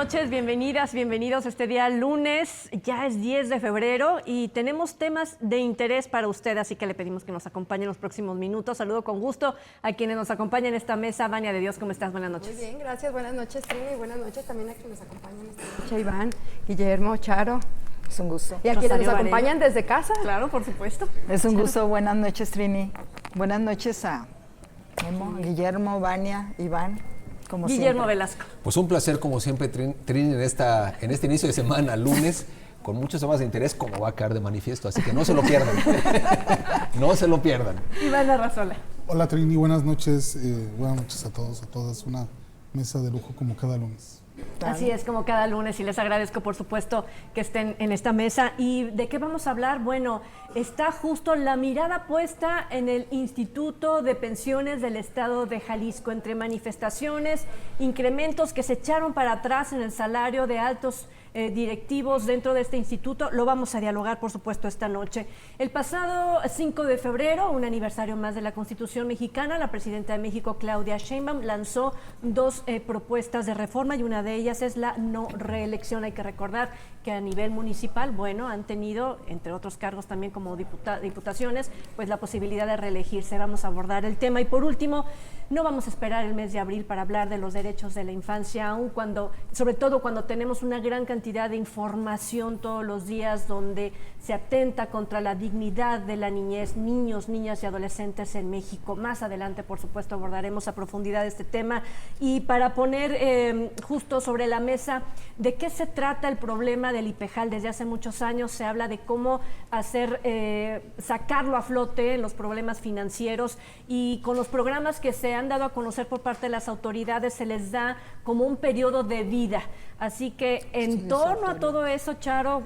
noches, bienvenidas, bienvenidos este día lunes, ya es 10 de febrero y tenemos temas de interés para usted, así que le pedimos que nos acompañe en los próximos minutos. Saludo con gusto a quienes nos acompañan en esta mesa. Vania de Dios, ¿cómo estás? Buenas noches. Muy bien, gracias, buenas noches, Trini, y buenas noches también a quienes nos acompañan esta noche, Iván, Guillermo, Charo. Es un gusto. Y a quienes nos acompañan desde casa. Claro, por supuesto. Es un gusto. Buenas noches, Trini. Buenas noches a Guillermo, Vania, Iván. Como Guillermo siempre. Velasco. Pues un placer como siempre, Trini, en este inicio de semana, lunes, con muchos temas de interés, como va a quedar de manifiesto, así que no se lo pierdan. No se lo pierdan. Iván Arrazola. Hola Trini, buenas noches a todos, a todas. Una mesa de lujo como cada lunes. Así es, como cada lunes, y les agradezco por supuesto que estén en esta mesa. ¿Y de qué vamos a hablar? Bueno, está justo la mirada puesta en el Instituto de Pensiones del Estado de Jalisco, entre manifestaciones, incrementos que se echaron para atrás en el salario de altos directivos dentro de este instituto. Lo vamos a dialogar, por supuesto, esta noche. El pasado 5 de febrero, un aniversario más de la Constitución mexicana, la presidenta de México, Claudia Sheinbaum, lanzó dos propuestas de reforma y una de ellas es la no reelección. Hay que recordar que a nivel municipal, bueno, han tenido, entre otros cargos también como diputaciones, pues la posibilidad de reelegirse. Vamos a abordar el tema. Y por último, no vamos a esperar el mes de abril para hablar de los derechos de la infancia, aun cuando, sobre todo cuando tenemos una gran cantidad de información todos los días donde se atenta contra la dignidad de la niñez, niños, niñas y adolescentes en México. Más adelante, por supuesto, abordaremos a profundidad este tema. Y para poner justo sobre la mesa de qué se trata el problema del IPEJAL, desde hace muchos años se habla de cómo hacer, sacarlo a flote en los problemas financieros, y con los programas que se han dado a conocer por parte de las autoridades se les da como un periodo de vida. Así que en torno a todo eso, Charo,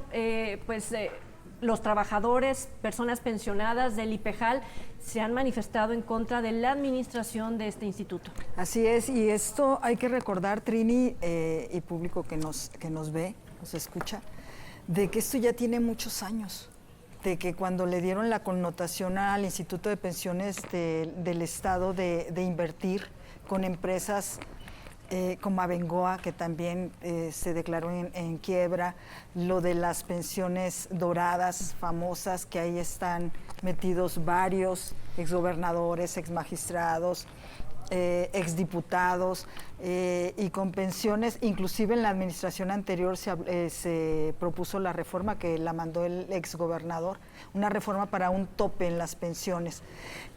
los trabajadores, personas pensionadas del IPEJAL se han manifestado en contra de la administración de este instituto. Así es, y esto hay que recordar, Trini, y público que nos ve, nos escucha, de que esto ya tiene muchos años, de que cuando le dieron la connotación al Instituto de Pensiones del Estado de invertir con empresas como Abengoa, que también se declaró en quiebra, lo de las pensiones doradas famosas, que ahí están metidos varios exgobernadores, exmagistrados, exdiputados, y con pensiones, inclusive en la administración anterior se propuso la reforma que la mandó el exgobernador, una reforma para un tope en las pensiones.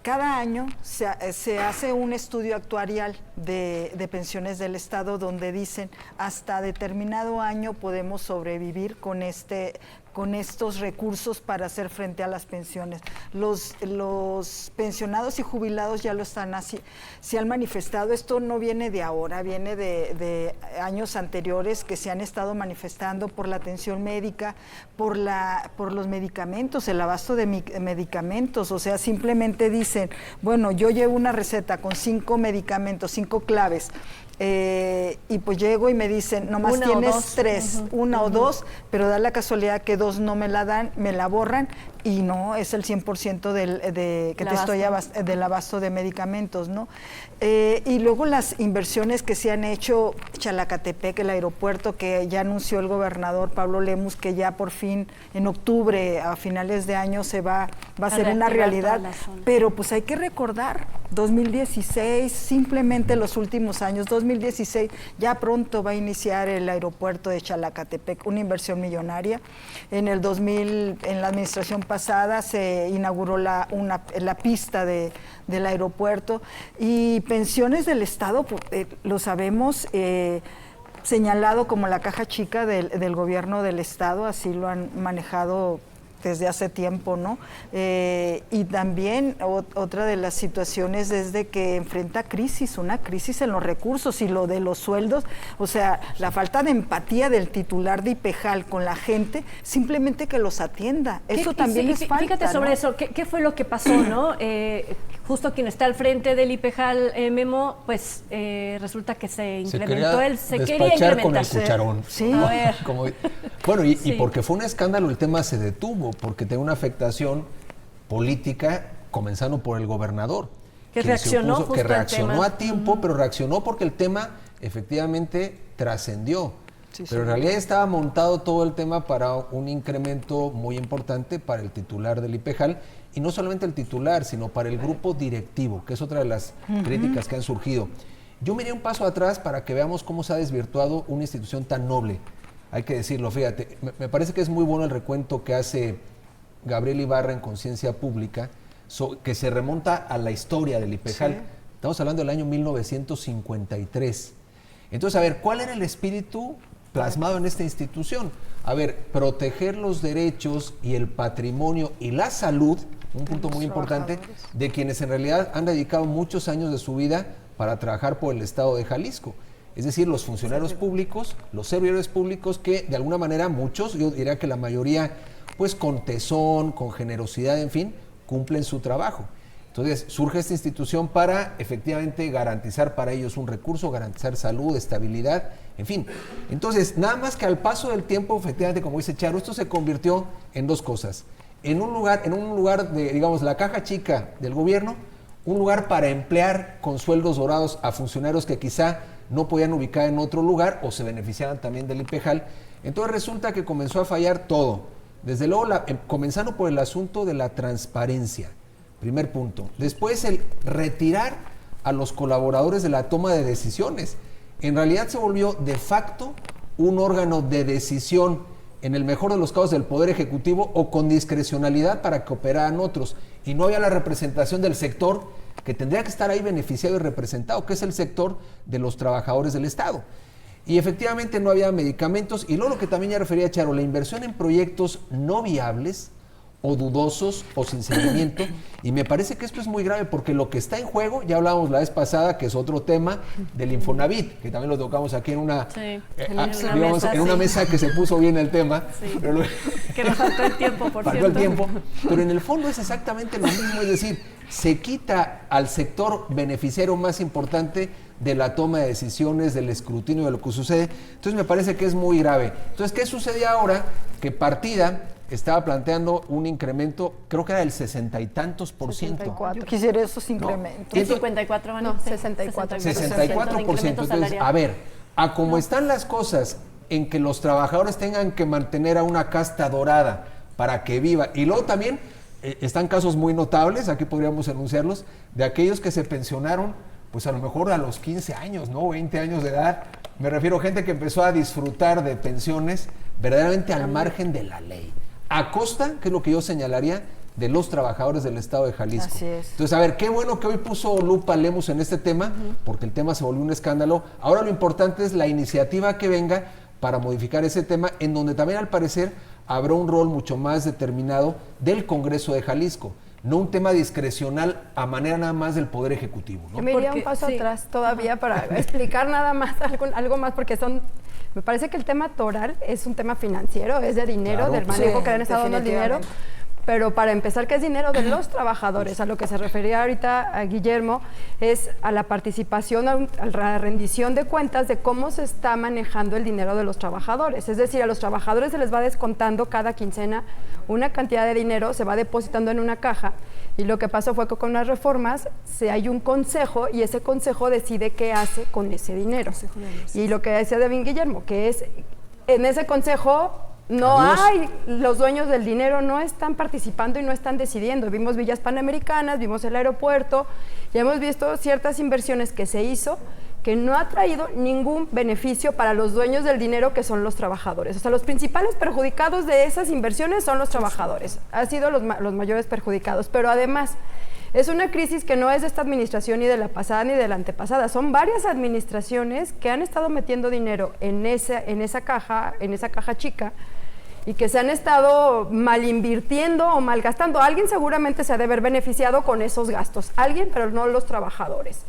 Cada año se hace un estudio actuarial de pensiones del Estado donde dicen hasta determinado año podemos sobrevivir con estos recursos para hacer frente a las pensiones. Los pensionados y jubilados ya lo están así, se han manifestado. Esto no viene de ahora, viene de años anteriores que se han estado manifestando por la atención médica, por los medicamentos, el abasto de medicamentos. O sea, simplemente dicen, bueno, yo llevo una receta con 5 medicamentos, 5 claves, y pues llego y me dicen, nomás tienes 3, una o 2, pero da la casualidad que 2 no me la dan, me la borran, y no, es el 100% del abasto de medicamentos, ¿no? Y luego las inversiones que se han hecho, Chalacatepec, el aeropuerto, que ya anunció el gobernador Pablo Lemus, que ya por fin en octubre, a finales de año, va a ser una realidad, pero pues hay que recordar, 2016, simplemente los últimos años, 2016, ya pronto va a iniciar el aeropuerto de Chalacatepec, una inversión millonaria. En el 2000, en la administración pasada, se inauguró la pista del aeropuerto, y pensiones del Estado, lo sabemos, señalado como la caja chica del gobierno del Estado, así lo han manejado desde hace tiempo, ¿no? Y también otra de las situaciones es de que enfrenta una crisis en los recursos, y lo de los sueldos, o sea, la falta de empatía del titular de IPEJAL con la gente, simplemente que los atienda. Eso también es falta. Fíjate sobre eso, ¿qué fue lo que pasó, no? Justo quien está al frente del IPEJAL, Memo, pues resulta que se incrementó, se quería incrementar. Con el cucharón. Sí. A ver. Bueno, y porque fue un escándalo, el tema se detuvo, porque tenía una afectación política, comenzando por el gobernador. Que reaccionó a tiempo, pero reaccionó porque el tema efectivamente trascendió. Sí, pero en realidad estaba montado todo el tema para un incremento muy importante para el titular del IPEJAL, y no solamente el titular, sino para el grupo directivo, que es otra de las críticas que han surgido. Yo me iré un paso atrás para que veamos cómo se ha desvirtuado una institución tan noble. Hay que decirlo, fíjate, me parece que es muy bueno el recuento que hace Gabriel Ibarra en Conciencia Pública, que se remonta a la historia del IPEJAL. Sí. Estamos hablando del año 1953. Entonces, a ver, ¿cuál era el espíritu plasmado en esta institución? A ver, proteger los derechos y el patrimonio y la salud, un punto muy importante, de quienes en realidad han dedicado muchos años de su vida para trabajar por el Estado de Jalisco. Es decir, los funcionarios públicos, los servidores públicos que de alguna manera muchos, yo diría que la mayoría, pues con tesón, con generosidad, en fin, cumplen su trabajo. Entonces surge esta institución para efectivamente garantizar para ellos un recurso, garantizar salud, estabilidad, en fin. Entonces, nada más que al paso del tiempo, efectivamente, como dice Charo, esto se convirtió en dos cosas. En un lugar de, digamos, la caja chica del gobierno, un lugar para emplear con sueldos dorados a funcionarios que quizá no podían ubicar en otro lugar o se beneficiaban también del IPEJAL. Entonces resulta que comenzó a fallar todo. Desde luego, comenzando por el asunto de la transparencia, primer punto. Después, el retirar a los colaboradores de la toma de decisiones. En realidad se volvió de facto un órgano de decisión, en el mejor de los casos del Poder Ejecutivo, o con discrecionalidad para que operaran otros. Y no había la representación del sector que tendría que estar ahí beneficiado y representado, que es el sector de los trabajadores del Estado. Y efectivamente no había medicamentos, y luego lo que también ya refería Charo, la inversión en proyectos no viables o dudosos o sin seguimiento, y me parece que esto es muy grave porque lo que está en juego, ya hablábamos la vez pasada, que es otro tema del Infonavit, que también lo tocamos aquí en una, en una mesa que se puso bien el tema, pero que nos faltó el tiempo, por cierto. El tiempo, pero en el fondo es exactamente lo mismo, es decir, se quita al sector beneficiario más importante de la toma de decisiones, del escrutinio de lo que sucede. Entonces me parece que es muy grave. Entonces, ¿qué sucede ahora? Que Partida estaba planteando un incremento, creo que era del 60 y tantos %. 64. Yo quisiera esos incrementos. ¿El 54? No, 64. 64%. Entonces, a ver, a como están las cosas en que los trabajadores tengan que mantener a una casta dorada para que viva, y luego también están casos muy notables, aquí podríamos enunciarlos, de aquellos que se pensionaron, pues a lo mejor a los 15 años, ¿no? 20 años de edad. Me refiero a gente que empezó a disfrutar de pensiones verdaderamente al margen de la ley. A costa, que es lo que yo señalaría, de los trabajadores del Estado de Jalisco. Así es. Entonces, a ver, qué bueno que hoy puso lupa Lemus en este tema, porque el tema se volvió un escándalo. Ahora lo importante es la iniciativa que venga para modificar ese tema, en donde también al parecer habrá un rol mucho más determinado del Congreso de Jalisco, no un tema discrecional a manera nada más del Poder Ejecutivo, ¿no? Yo me iría un paso atrás todavía para explicar nada más, algo más, porque me parece que el tema toral es un tema financiero, es de dinero, del manejo que han estado dando el dinero. Pero para empezar, que es dinero de los trabajadores, a lo que se refería ahorita a Guillermo, es a la participación, a la rendición de cuentas de cómo se está manejando el dinero de los trabajadores. Es decir, a los trabajadores se les va descontando cada quincena una cantidad de dinero, se va depositando en una caja, y lo que pasó fue que con las reformas hay un consejo, y ese consejo decide qué hace con ese dinero. Y lo que decía David Guillermo, que es, en ese consejo los dueños del dinero no están participando y no están decidiendo. Vimos Villas Panamericanas, vimos el aeropuerto, ya hemos visto ciertas inversiones que se hizo que no ha traído ningún beneficio para los dueños del dinero, que son los trabajadores. O sea, los principales perjudicados de esas inversiones son los trabajadores. Han sido los mayores perjudicados, pero además es una crisis que no es de esta administración ni de la pasada ni de la antepasada. Son varias administraciones que han estado metiendo dinero en esa caja chica, y que se han estado mal invirtiendo o malgastando. Alguien seguramente se ha de haber beneficiado con esos gastos, alguien, pero no los trabajadores.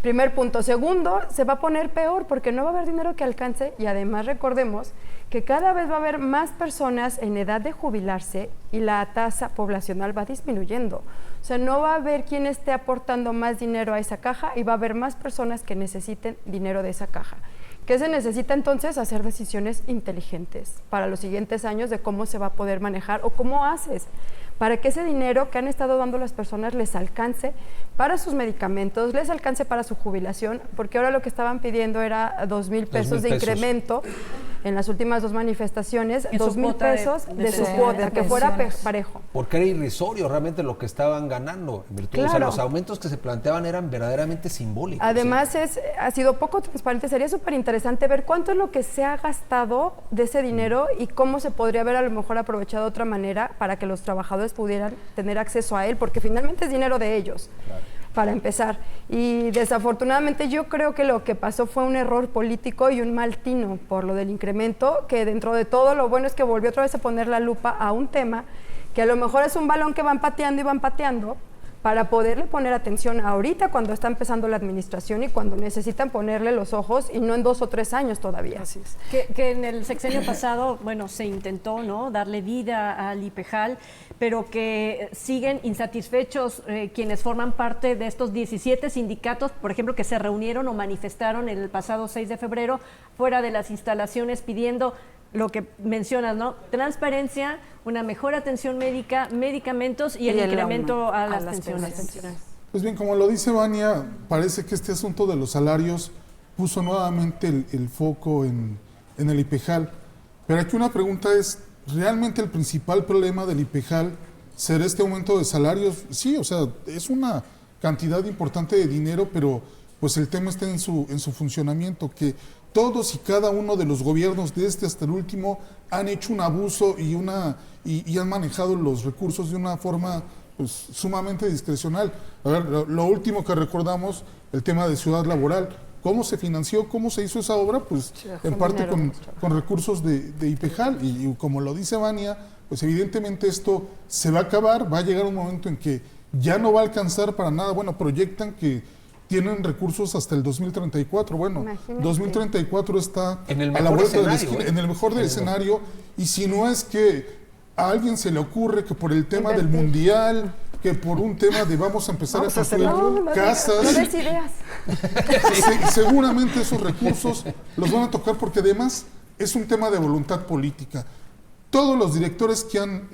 Primer punto. Segundo, se va a poner peor porque no va a haber dinero que alcance, y además recordemos que cada vez va a haber más personas en edad de jubilarse y la tasa poblacional va disminuyendo. O sea, no va a haber quien esté aportando más dinero a esa caja, y va a haber más personas que necesiten dinero de esa caja. ¿Qué se necesita entonces? Hacer decisiones inteligentes para los siguientes años de cómo se va a poder manejar, o cómo haces para que ese dinero que han estado dando las personas les alcance para sus medicamentos, les alcance para su jubilación, porque ahora lo que estaban pidiendo era 2,000 pesos de incremento en las últimas 2 manifestaciones, En su 2,000 cuota pesos de su sí, cuota, de que fuera pensiones. parejo. Porque era irrisorio realmente lo que estaban ganando. En virtud, o sea, Claro. los aumentos que se planteaban eran verdaderamente simbólicos. Además, ha sido poco transparente. Sería súper interesante ver cuánto es lo que se ha gastado de ese dinero y cómo se podría haber a lo mejor aprovechado de otra manera para que los trabajadores pudieran tener acceso a él, porque finalmente es dinero de ellos. Claro. Para empezar. Y desafortunadamente yo creo que lo que pasó fue un error político y un mal tino por lo del incremento, que dentro de todo lo bueno es que volvió otra vez a poner la lupa a un tema que a lo mejor es un balón que van pateando para poderle poner atención ahorita cuando está empezando la administración y cuando necesitan ponerle los ojos y no en 2 o 3 años todavía. Así es. Que en el sexenio pasado, bueno, se intentó, ¿no?, darle vida al IPEJAL, pero que siguen insatisfechos quienes forman parte de estos 17 sindicatos, por ejemplo, que se reunieron o manifestaron el pasado 6 de febrero fuera de las instalaciones pidiendo lo que mencionas, ¿no? Transparencia, una mejor atención médica, medicamentos y el incremento a las pensiones. Pues bien, como lo dice Vania, parece que este asunto de los salarios puso nuevamente el foco en el IPEJAL. Pero aquí una pregunta es, ¿realmente el principal problema del IPEJAL será este aumento de salarios? Sí, o sea, es una cantidad importante de dinero, pero pues el tema está en su funcionamiento, que todos y cada uno de los gobiernos, de este hasta el último, han hecho un abuso y han manejado los recursos de una forma pues, sumamente discrecional. A ver, lo último que recordamos, el tema de Ciudad Laboral. ¿Cómo se financió? ¿Cómo se hizo esa obra? Pues en parte con recursos de IPEJAL. Y como lo dice Vania, pues evidentemente esto se va a acabar, va a llegar un momento en que ya no va a alcanzar para nada. Bueno, proyectan que tienen recursos hasta el 2034. Bueno, Imagínate. 2034 está En el a la mejor vuelta de la escenario, esquina, en el mejor del escenario. Y si no es que a alguien se le ocurre que por el tema del mundial, que por un tema de vamos a empezar a construir casas, No des ideas. seguramente esos recursos los van a tocar porque además es un tema de voluntad política. Todos los directores que han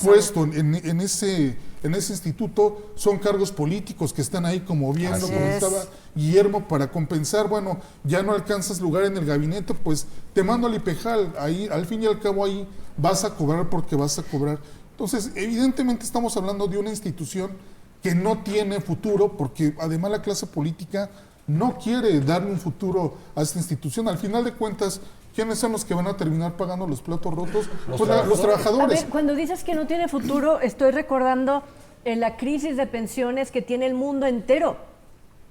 puesto en ese instituto son cargos políticos que están ahí como viendo, como estaba Guillermo, para compensar. Bueno, ya no alcanzas lugar en el gabinete, pues te mando al IPEJAL, ahí al fin y al cabo ahí vas a cobrar porque vas a cobrar. Entonces, evidentemente estamos hablando de una institución que no tiene futuro, porque además la clase política no quiere darle un futuro a esta institución. Al final de cuentas, ¿quiénes son los que van a terminar pagando los platos rotos? Los trabajadores. A ver, cuando dices que no tiene futuro, estoy recordando la crisis de pensiones que tiene el mundo entero,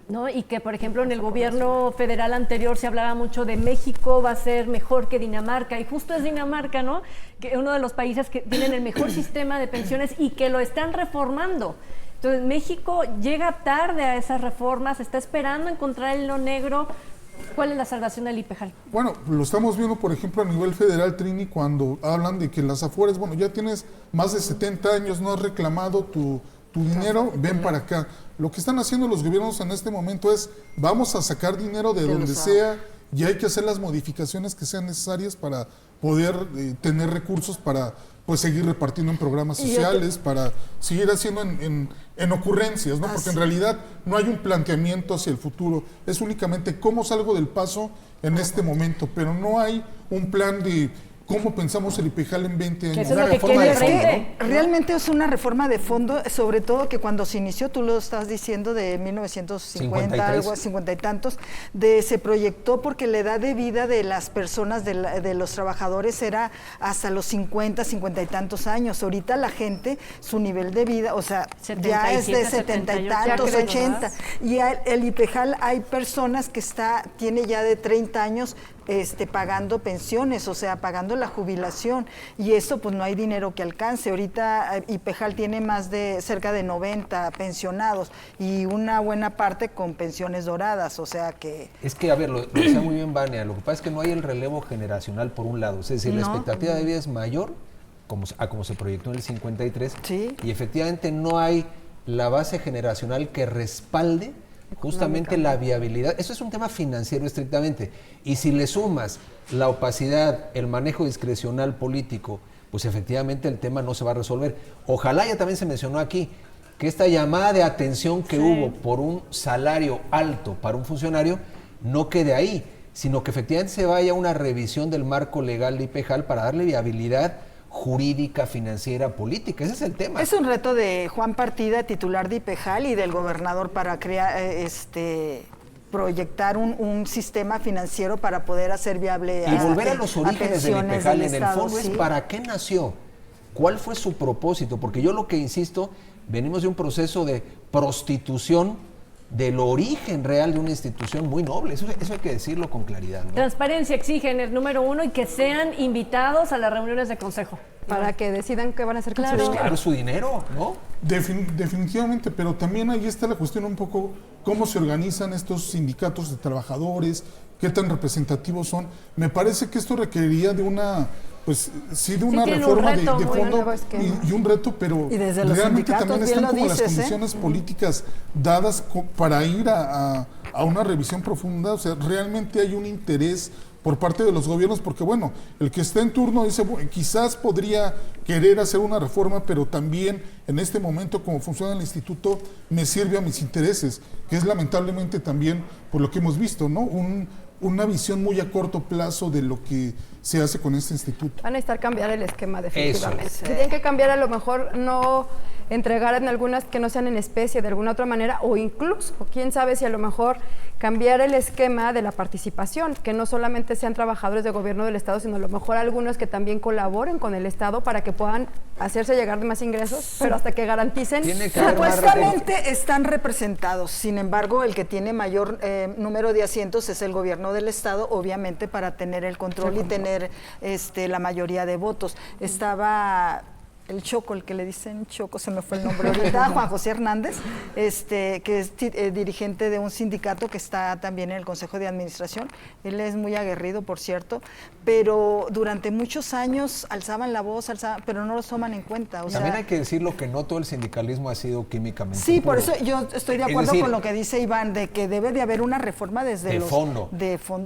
¿no? Y que, por ejemplo, en el gobierno federal anterior se hablaba mucho de México va a ser mejor que Dinamarca, y justo es Dinamarca, ¿no?, que uno de los países que tienen el mejor sistema de pensiones y que lo están reformando. Entonces, México llega tarde a esas reformas, está esperando encontrar el hilo negro. ¿Cuál es la salvación del IPEJAL? Bueno, lo estamos viendo, por ejemplo, a nivel federal, Trini, cuando hablan de que las Afores, bueno, ya tienes más de 70 años, no has reclamado tu dinero, ven para acá. Lo que están haciendo los gobiernos en este momento es, vamos a sacar dinero de donde sea y hay que hacer las modificaciones que sean necesarias para poder tener recursos para pues seguir repartiendo en programas sociales, para seguir haciendo en ocurrencias, ¿no? Porque en realidad no hay un planteamiento hacia el futuro, es únicamente cómo salgo del paso en este momento, pero no hay un plan de cómo pensamos el IPEJAL en 20 años. Eso es lo que quiere el frente, ¿no? Realmente es una reforma de fondo, sobre todo que cuando se inició, tú lo estás diciendo, de 1950, algo, 50 y tantos, se proyectó porque la edad de vida de las personas, de los trabajadores, era hasta los 50, 50 y tantos años. Ahorita la gente, su nivel de vida, o sea, ya es de 70 y tantos, 80. Y el IPEJAL hay personas que tiene ya de 30 años pagando pensiones, o sea, pagando la jubilación, y eso pues no hay dinero que alcance. Ahorita IPEJAL tiene cerca de 90 pensionados y una buena parte con pensiones doradas, o sea que... Es que, a ver, lo decía muy bien Vania, lo que pasa es que no hay el relevo generacional por un lado, es decir, la expectativa de vida es mayor, como se proyectó en el 53, y efectivamente no hay la base generacional que respalde justamente la viabilidad. Eso es un tema financiero estrictamente, y si le sumas la opacidad, el manejo discrecional político, pues efectivamente el tema no se va a resolver. Ojalá, ya también se mencionó aquí, que esta llamada de atención que hubo por un salario alto para un funcionario no quede ahí, sino que efectivamente se vaya a una revisión del marco legal de IPEJAL para darle viabilidad jurídica, financiera, política. Ese es el tema. Es un reto de Juan Partida, titular de IPEJAL, y del gobernador para crear, proyectar un sistema financiero para poder hacer viable y volver a los orígenes del IPEJAL. En el fondo sí. Es para qué nació, cuál fue su propósito, porque yo lo que insisto, venimos de un proceso de prostitución del origen real de una institución muy noble. Eso hay que decirlo con claridad, ¿no? Transparencia exigen el número 1 y que sean invitados a las reuniones de consejo. Para que decidan qué van a hacer con su dinero. Claro, su dinero, ¿no? Definitivamente, pero también ahí está la cuestión un poco cómo se organizan estos sindicatos de trabajadores, qué tan representativos son. Me parece que esto requeriría de una, pues sí, de una reforma de fondo y un reto, pero realmente también están como las condiciones políticas dadas para ir a una revisión profunda. O sea, realmente hay un interés por parte de los gobiernos, porque bueno, el que está en turno dice, bueno, quizás podría querer hacer una reforma, pero también en este momento, como funciona el instituto, me sirve a mis intereses, que es lamentablemente también por lo que hemos visto, ¿no? Una visión muy a corto plazo de lo que se hace con este instituto. Van a necesitar cambiar el esquema definitivamente. Eso. Tienen que cambiar, a lo mejor no entregar en algunas que no sean en especie de alguna otra manera, o incluso, quién sabe si a lo mejor cambiar el esquema de la participación, que no solamente sean trabajadores de gobierno del Estado, sino a lo mejor algunos que también colaboren con el Estado para que puedan hacerse llegar de más ingresos, pero hasta que garanticen. Supuestamente están representados, sin embargo, el que tiene mayor número de asientos es el gobierno del Estado, obviamente para tener el control y tener la mayoría de votos. Estaba el Choco, el que le dicen Choco, se me fue el nombre ahorita, Juan José Hernández, que es dirigente de un sindicato que está también en el Consejo de Administración. Él es muy aguerrido, por cierto, pero durante muchos años alzaban la voz, pero no los toman en cuenta. También hay que decirlo que no todo el sindicalismo ha sido químicamente sí, puro. por eso yo estoy de acuerdo con lo que dice Iván, de que debe de haber una reforma desde fondo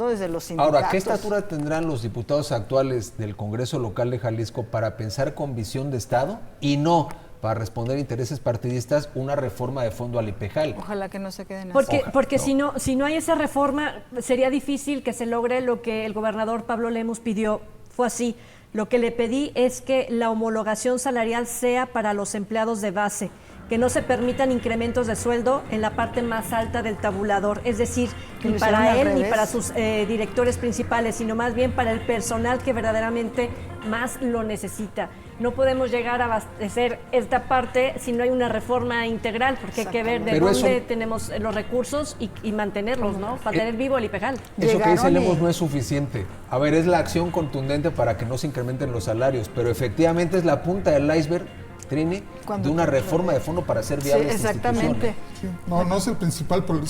desde los sindicatos. Ahora, ¿qué estatura tendrán los diputados actuales del Congreso Local de Jalisco para pensar con visión de Estado y no para responder a intereses partidistas una reforma de fondo al IPEJAL? Ojalá que no se queden así. Porque no. si no hay esa reforma, sería difícil que se logre lo que el gobernador Pablo Lemus pidió. Fue así. Lo que le pedí es que la homologación salarial sea para los empleados de base, que no se permitan incrementos de sueldo en la parte más alta del tabulador, es decir, ni para él ni para sus directores principales, sino más bien para el personal que verdaderamente más lo necesita. No podemos llegar a abastecer esta parte si no hay una reforma integral, porque hay que ver de dónde tenemos los recursos y mantenerlos, ¿no? Mantener vivo el IPEJAL. Eso que dice Lemus no es suficiente. A ver, es la acción contundente para que no se incrementen los salarios, pero efectivamente es la punta del iceberg, Trini, de una reforma de fondo para hacer viable esta exactamente. institución. Sí, no es el principal problema.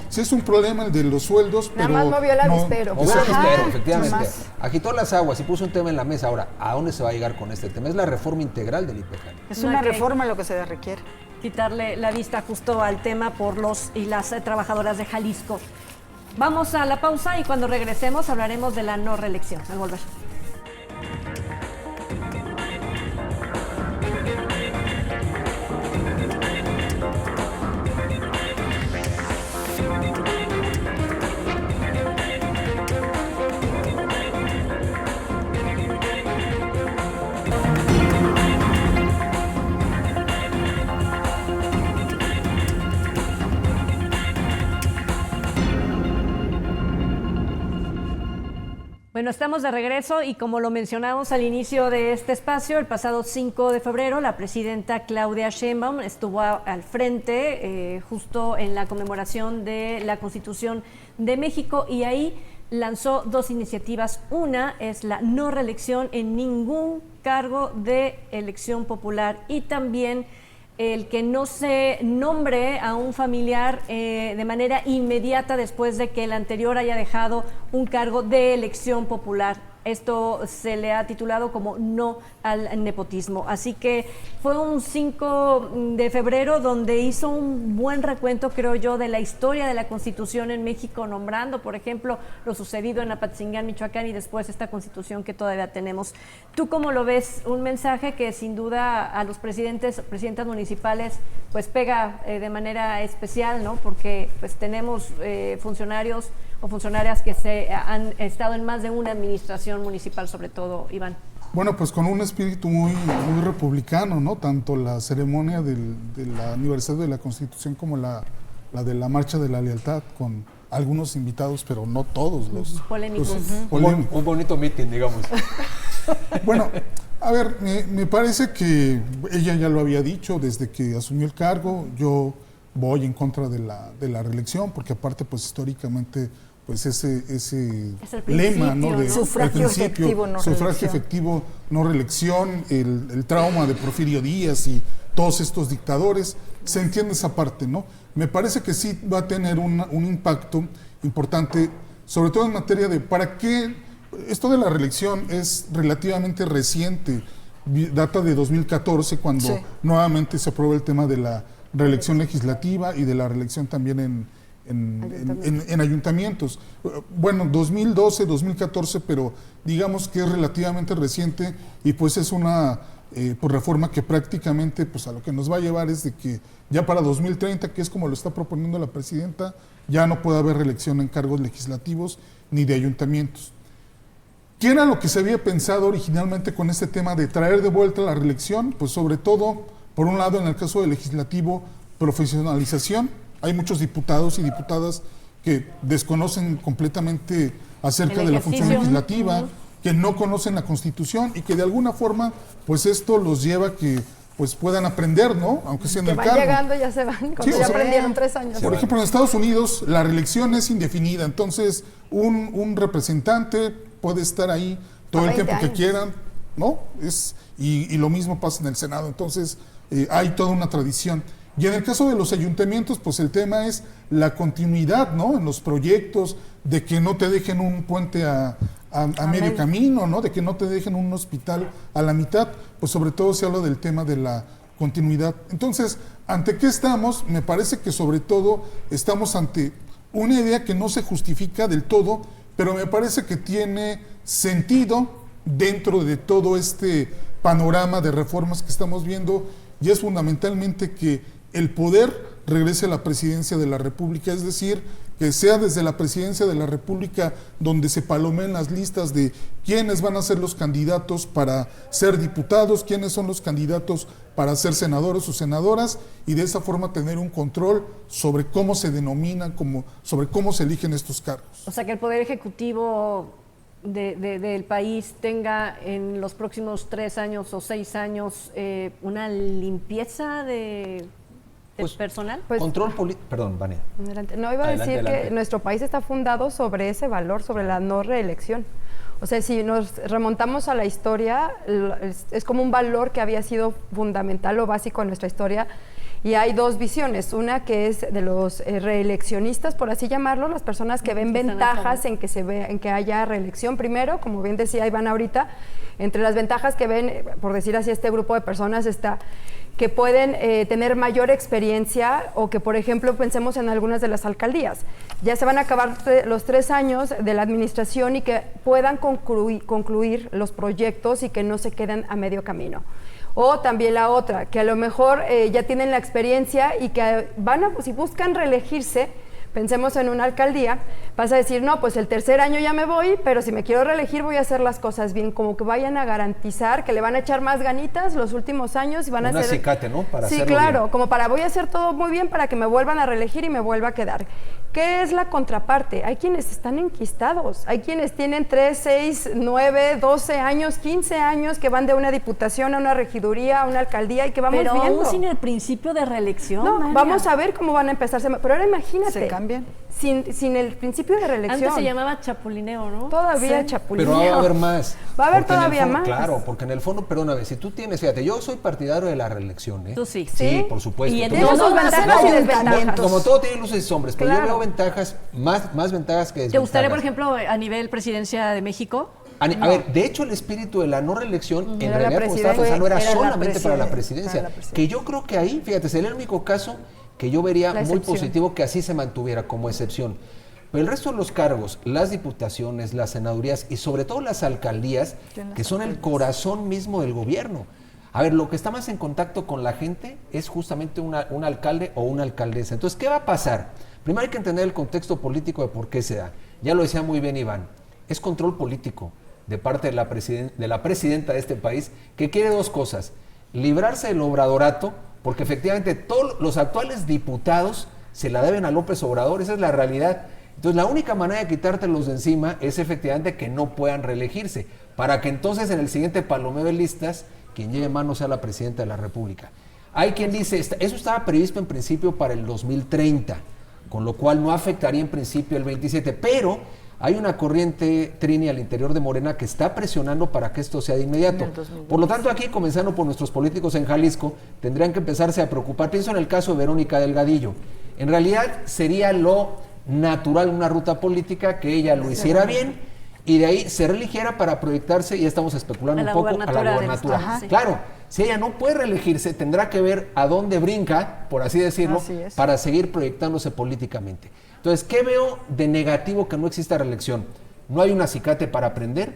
Sí es un problema el de los sueldos, pero nada más movió el avispero. Efectivamente. Agitó las aguas y puso un tema en la mesa. Ahora, ¿a dónde se va a llegar con este tema? Es la reforma integral del IPEJAL. Es una reforma lo que se requiere. Quitarle la vista justo al tema por los y las trabajadoras de Jalisco. Vamos a la pausa y cuando regresemos hablaremos de la no reelección. Al volver. Bueno, estamos de regreso y como lo mencionamos al inicio de este espacio, el pasado 5 de febrero la presidenta Claudia Sheinbaum estuvo al frente justo en la conmemoración de la Constitución de México y ahí lanzó dos iniciativas. Una es la no reelección en ningún cargo de elección popular y también el que no se nombre a un familiar de manera inmediata después de que el anterior haya dejado un cargo de elección popular. Esto se le ha titulado como no al nepotismo. Así que fue un 5 de febrero donde hizo un buen recuento, creo yo, de la historia de la Constitución en México, nombrando, por ejemplo, lo sucedido en Apatzingán, Michoacán, y después esta Constitución que todavía tenemos. ¿Tú cómo lo ves? Un mensaje que sin duda a los presidentas municipales pues pega de manera especial, ¿no? Porque pues tenemos funcionarios o funcionarias que se han estado en más de una administración municipal, sobre todo, Iván? Bueno, pues con un espíritu muy republicano, ¿no? Tanto la ceremonia del aniversario de la Constitución como la de la Marcha de la Lealtad, con algunos invitados, pero no todos los Polémicos. Un bonito mitin, digamos. Bueno, a ver, me parece que ella ya lo había dicho desde que asumió el cargo. Yo voy en contra de la reelección, porque aparte, pues históricamente, pues ese lema, ¿no? De Sufragio efectivo, no sufragio reelección. efectivo, no reelección, el trauma de Porfirio Díaz y todos estos dictadores, se entiende esa parte, ¿no? Me parece que sí va a tener un impacto importante, sobre todo en materia de para qué. Esto de la reelección es relativamente reciente, data de 2014, cuando nuevamente se aprobó el tema de la reelección legislativa y de la reelección también en ayuntamientos. Bueno, 2012, 2014, pero digamos que es relativamente reciente y pues es una pues reforma que prácticamente pues a lo que nos va a llevar es de que ya para 2030, que es como lo está proponiendo la presidenta, ya no puede haber reelección en cargos legislativos ni de ayuntamientos. ¿Qué era lo que se había pensado originalmente con este tema de traer de vuelta la reelección? Pues sobre todo, por un lado, en el caso del legislativo, profesionalización. Hay muchos diputados y diputadas que desconocen completamente acerca de la función legislativa, que no conocen la Constitución y que de alguna forma, pues esto los lleva a que pues puedan aprender, ¿no? Aunque sea en el cargo. Van llegando, ya se van, cuando ya aprendieron 3 años. Por ejemplo, en Estados Unidos la reelección es indefinida, entonces un representante puede estar ahí todo el tiempo que quieran, ¿no? Y lo mismo pasa en el Senado, entonces hay toda una tradición. Y en el caso de los ayuntamientos, pues el tema es la continuidad, ¿no? En los proyectos, de que no te dejen un puente a medio camino, ¿no? De que no te dejen un hospital a la mitad, pues sobre todo se habla del tema de la continuidad. Entonces, ¿ante qué estamos? Me parece que sobre todo estamos ante una idea que no se justifica del todo, pero me parece que tiene sentido dentro de todo este panorama de reformas que estamos viendo, y es fundamentalmente que el poder regrese a la presidencia de la República, es decir, que sea desde la presidencia de la República donde se palomeen las listas de quiénes van a ser los candidatos para ser diputados, quiénes son los candidatos para ser senadores o senadoras, y de esa forma tener un control sobre cómo se denominan, sobre cómo se eligen estos cargos. O sea, que el Poder Ejecutivo del país tenga en los próximos 3 años o 6 años una limpieza de personal. Pues, Control político. Perdón, Vania. No, iba a decir que nuestro país está fundado sobre ese valor, sobre la no reelección. O sea, si nos remontamos a la historia, es como un valor que había sido fundamental o básico en nuestra historia. Y hay 2 visiones, una que es de los reeleccionistas, por así llamarlo, las personas que ven ventajas en que haya reelección. Primero, como bien decía Iván ahorita, entre las ventajas que ven, por decir así, este grupo de personas está que pueden tener mayor experiencia, o que, por ejemplo, pensemos en algunas de las alcaldías. Ya se van a acabar los 3 años de la administración y que puedan concluir los proyectos y que no se queden a medio camino. O también la otra, que a lo mejor ya tienen la experiencia y que si buscan reelegirse, pensemos en una alcaldía, vas a decir, no, pues el 3er año ya me voy, pero si me quiero reelegir voy a hacer las cosas bien, como que vayan a garantizar que le van a echar más ganitas los últimos años y van a hacer... Un acicate, ¿no? Para sí, hacerlo claro, bien. como para voy a hacer todo muy bien para que me vuelvan a reelegir y me vuelva a quedar. ¿Qué es la contraparte? Hay quienes están enquistados, hay quienes tienen 3, 6, 9, 12 años, 15 años que van de una diputación a una regiduría, a una alcaldía y que vamos viendo. Pero aún sin el principio de reelección. No, Vania. Vamos a ver cómo van a empezarse. Pero ahora imagínate. Se cambian. Sin el principio de reelección. Antes se llamaba chapulineo, ¿no? Todavía Sí. chapulineo. Pero va a haber más. Va a haber Porque en el todavía fondo, más. Claro, porque en el fondo, perdóname, si tú tienes, fíjate, yo soy partidario de la reelección, ¿eh? Tú sí. Sí, por supuesto. Y en Tú- Tiene sus todos ventajas y los desventajas. Como todo tiene luces y sombras, pero Claro. yo veo ventajas, más ventajas que desventajas. ¿Te gustaría, por ejemplo, a nivel presidencia de México? A ver, de hecho, el espíritu de la no reelección, en Era la realidad, como estaba presidencia. pensando, era Era la solamente para la presidencia. presidencia. Que yo creo que ahí, fíjate, sería el único caso que yo vería La muy excepción. positivo que así se mantuviera como excepción. Pero el resto de los cargos, las diputaciones, las senadurías y sobre todo las alcaldías, que son el corazón mismo del gobierno. A ver, lo que está más en contacto con la gente es justamente un alcalde o una alcaldesa. Entonces, ¿qué va a pasar? Primero hay que entender el contexto político de por qué se da. Ya lo decía muy bien Iván, es control político de parte de la presidenta de este país, que quiere dos cosas: librarse del obradorato, porque efectivamente todos los actuales diputados se la deben a López Obrador, esa es la realidad. Entonces la única manera de quitártelos de encima es efectivamente que no puedan reelegirse, para que entonces en el siguiente palomeo de listas, quien lleve mano sea la presidenta de la República. Hay quien dice, eso estaba previsto en principio para el 2030, con lo cual no afectaría en principio el 27, pero hay una corriente, Trini, al interior de Morena que está presionando para que esto sea de inmediato. Por lo tanto, aquí, comenzando por nuestros políticos en Jalisco, tendrían que empezarse a preocupar. Pienso en el caso de Verónica Delgadillo. En realidad sería lo natural, una ruta política, que ella lo hiciera bien y de ahí se reeligiera para proyectarse, y ya estamos especulando un poco, a la gubernatura. Claro, si ella no puede reelegirse, tendrá que ver a dónde brinca, por así decirlo, para seguir proyectándose políticamente. Entonces, ¿qué veo de negativo que no exista reelección? No hay un acicate para aprender.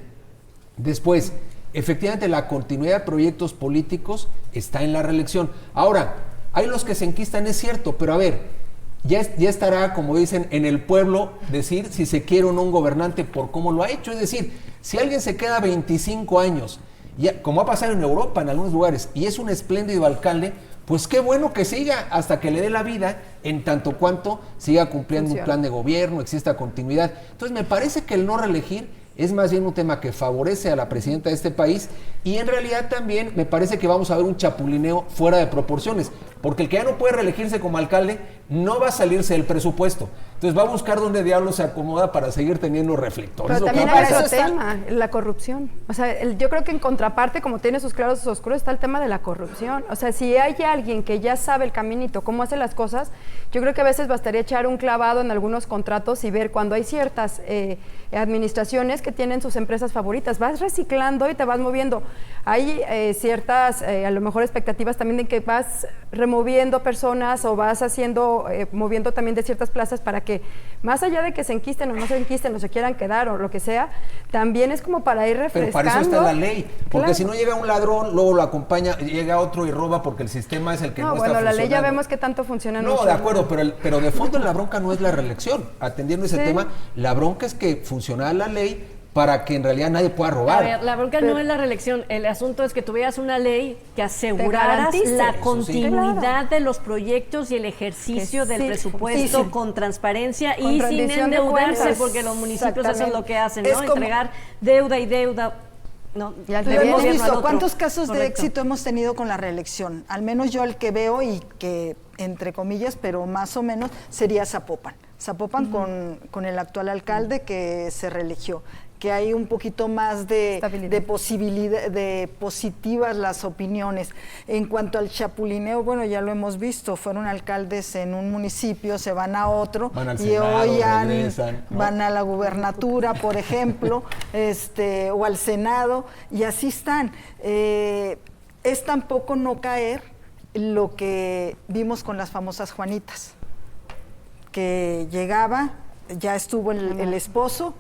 Después, efectivamente, la continuidad de proyectos políticos está en la reelección. Ahora, hay los que se enquistan, es cierto, pero a ver, ya estará, como dicen, en el pueblo decir si se quiere o no un gobernante por cómo lo ha hecho. Es decir, si alguien se queda 25 años, ya, como ha pasado en Europa, en algunos lugares, y es un espléndido alcalde, pues qué bueno que siga hasta que le dé la vida, en tanto cuanto siga cumpliendo un plan de gobierno, exista continuidad. Entonces me parece que el no reelegir es más bien un tema que favorece a la presidenta de este país, y en realidad también me parece que vamos a ver un chapulineo fuera de proporciones, porque el que ya no puede reelegirse como alcalde no va a salirse del presupuesto. Entonces va a buscar dónde diablos se acomoda para seguir teniendo reflectores. Pero también hay otro tema, la corrupción. O sea, yo creo que en contraparte, como tiene sus claros y sus oscuros, está el tema de la corrupción. O sea, si hay alguien que ya sabe el caminito, cómo hace las cosas, yo creo que a veces bastaría echar un clavado en algunos contratos y ver cuando hay ciertas administraciones que tienen sus empresas favoritas. Vas reciclando y te vas moviendo. Hay ciertas, a lo mejor expectativas también de que vas removiendo personas o vas haciendo, moviendo también de ciertas plazas para que, más allá de que se enquisten o no se enquisten o se quieran quedar o lo que sea, también es como para ir refrescando. Pero para eso está la ley, porque si no llega un ladrón, luego lo acompaña, llega otro y roba porque el sistema es el que no está funcionando. Bueno, la ley ya vemos que tanto funciona. No, de acuerdo, pero de fondo la bronca no es la reelección. Atendiendo ese tema, la bronca es que funciona la ley para que en realidad nadie pueda robar. A ver, la bronca no es la reelección, el asunto es que tuvieras una ley que asegurara la continuidad de los proyectos y el ejercicio del presupuesto con transparencia y sin endeudarse, porque los municipios eso es lo que hacen, ¿no? Entregar deuda y deuda. No, ya lo hemos visto. ¿Cuántos casos de éxito hemos tenido con la reelección? Al menos yo el que veo, y que entre comillas, pero más o menos, sería Zapopan. Zapopan con el actual alcalde que se reeligió, que hay un poquito más de posibilidad, de positivas las opiniones. En cuanto al chapulineo, bueno, ya lo hemos visto, fueron alcaldes en un municipio, se van a otro, van al Senado, y hoy regresan, ¿no? Van a la gubernatura, por ejemplo, o al Senado, y así están. Es tampoco no caer lo que vimos con las famosas Juanitas, que llegaba, ya estuvo el esposo,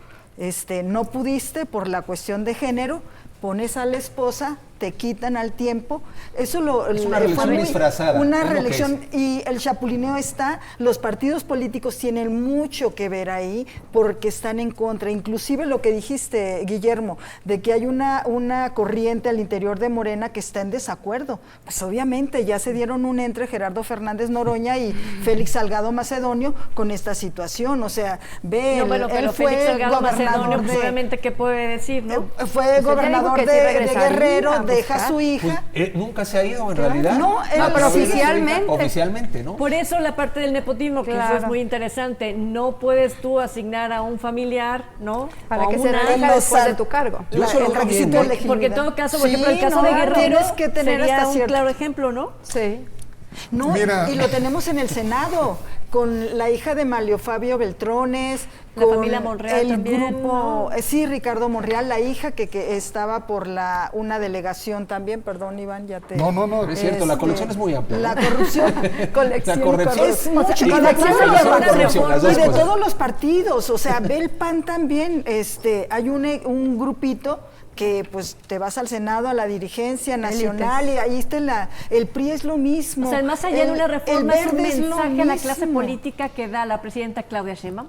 no pudiste por la cuestión de género, pones a la esposa, te quitan al tiempo. Eso es una reelección disfrazada. Una reelección, y el chapulineo está, los partidos políticos tienen mucho que ver ahí porque están en contra. Inclusive lo que dijiste, Guillermo, de que hay una corriente al interior de Morena que está en desacuerdo. Pues obviamente ya se dieron un entre Gerardo Fernández Noroña y Félix Salgado Macedonio con esta situación. O sea, él pero fue Félix Salgado Macedonio, gobernador obviamente, ¿qué puede decir, no? Fue gobernador de Guerrero, deja a su hija. Pues, nunca se ha ido en realidad. No, pero oficialmente. ¿no? Por eso la parte del nepotismo, que eso es muy interesante. No puedes tú asignar a un familiar, ¿no? Para que se reelija después de tu cargo. Yo solo el requisito de porque en todo caso, por ejemplo, el caso de Guerrero que tener sería un claro ejemplo, ¿no? Sí. No, Mira, y lo tenemos en el Senado, con la hija de Malio Fabio Beltrones, la con familia Monreal el también, grupo, ¿no? Sí, Ricardo Monreal, la hija que estaba por una delegación también, perdón, Iván, ya te... No, es cierto, la colección es muy amplia. La corrupción, es mucho, y de todos los partidos, o sea, ve el PAN también, hay un grupito que pues te vas al Senado, a la dirigencia nacional, y ahí está el PRI es lo mismo. O sea, más allá de una reforma, es un Verde mensaje a la clase política que da la presidenta Claudia Sheinbaum.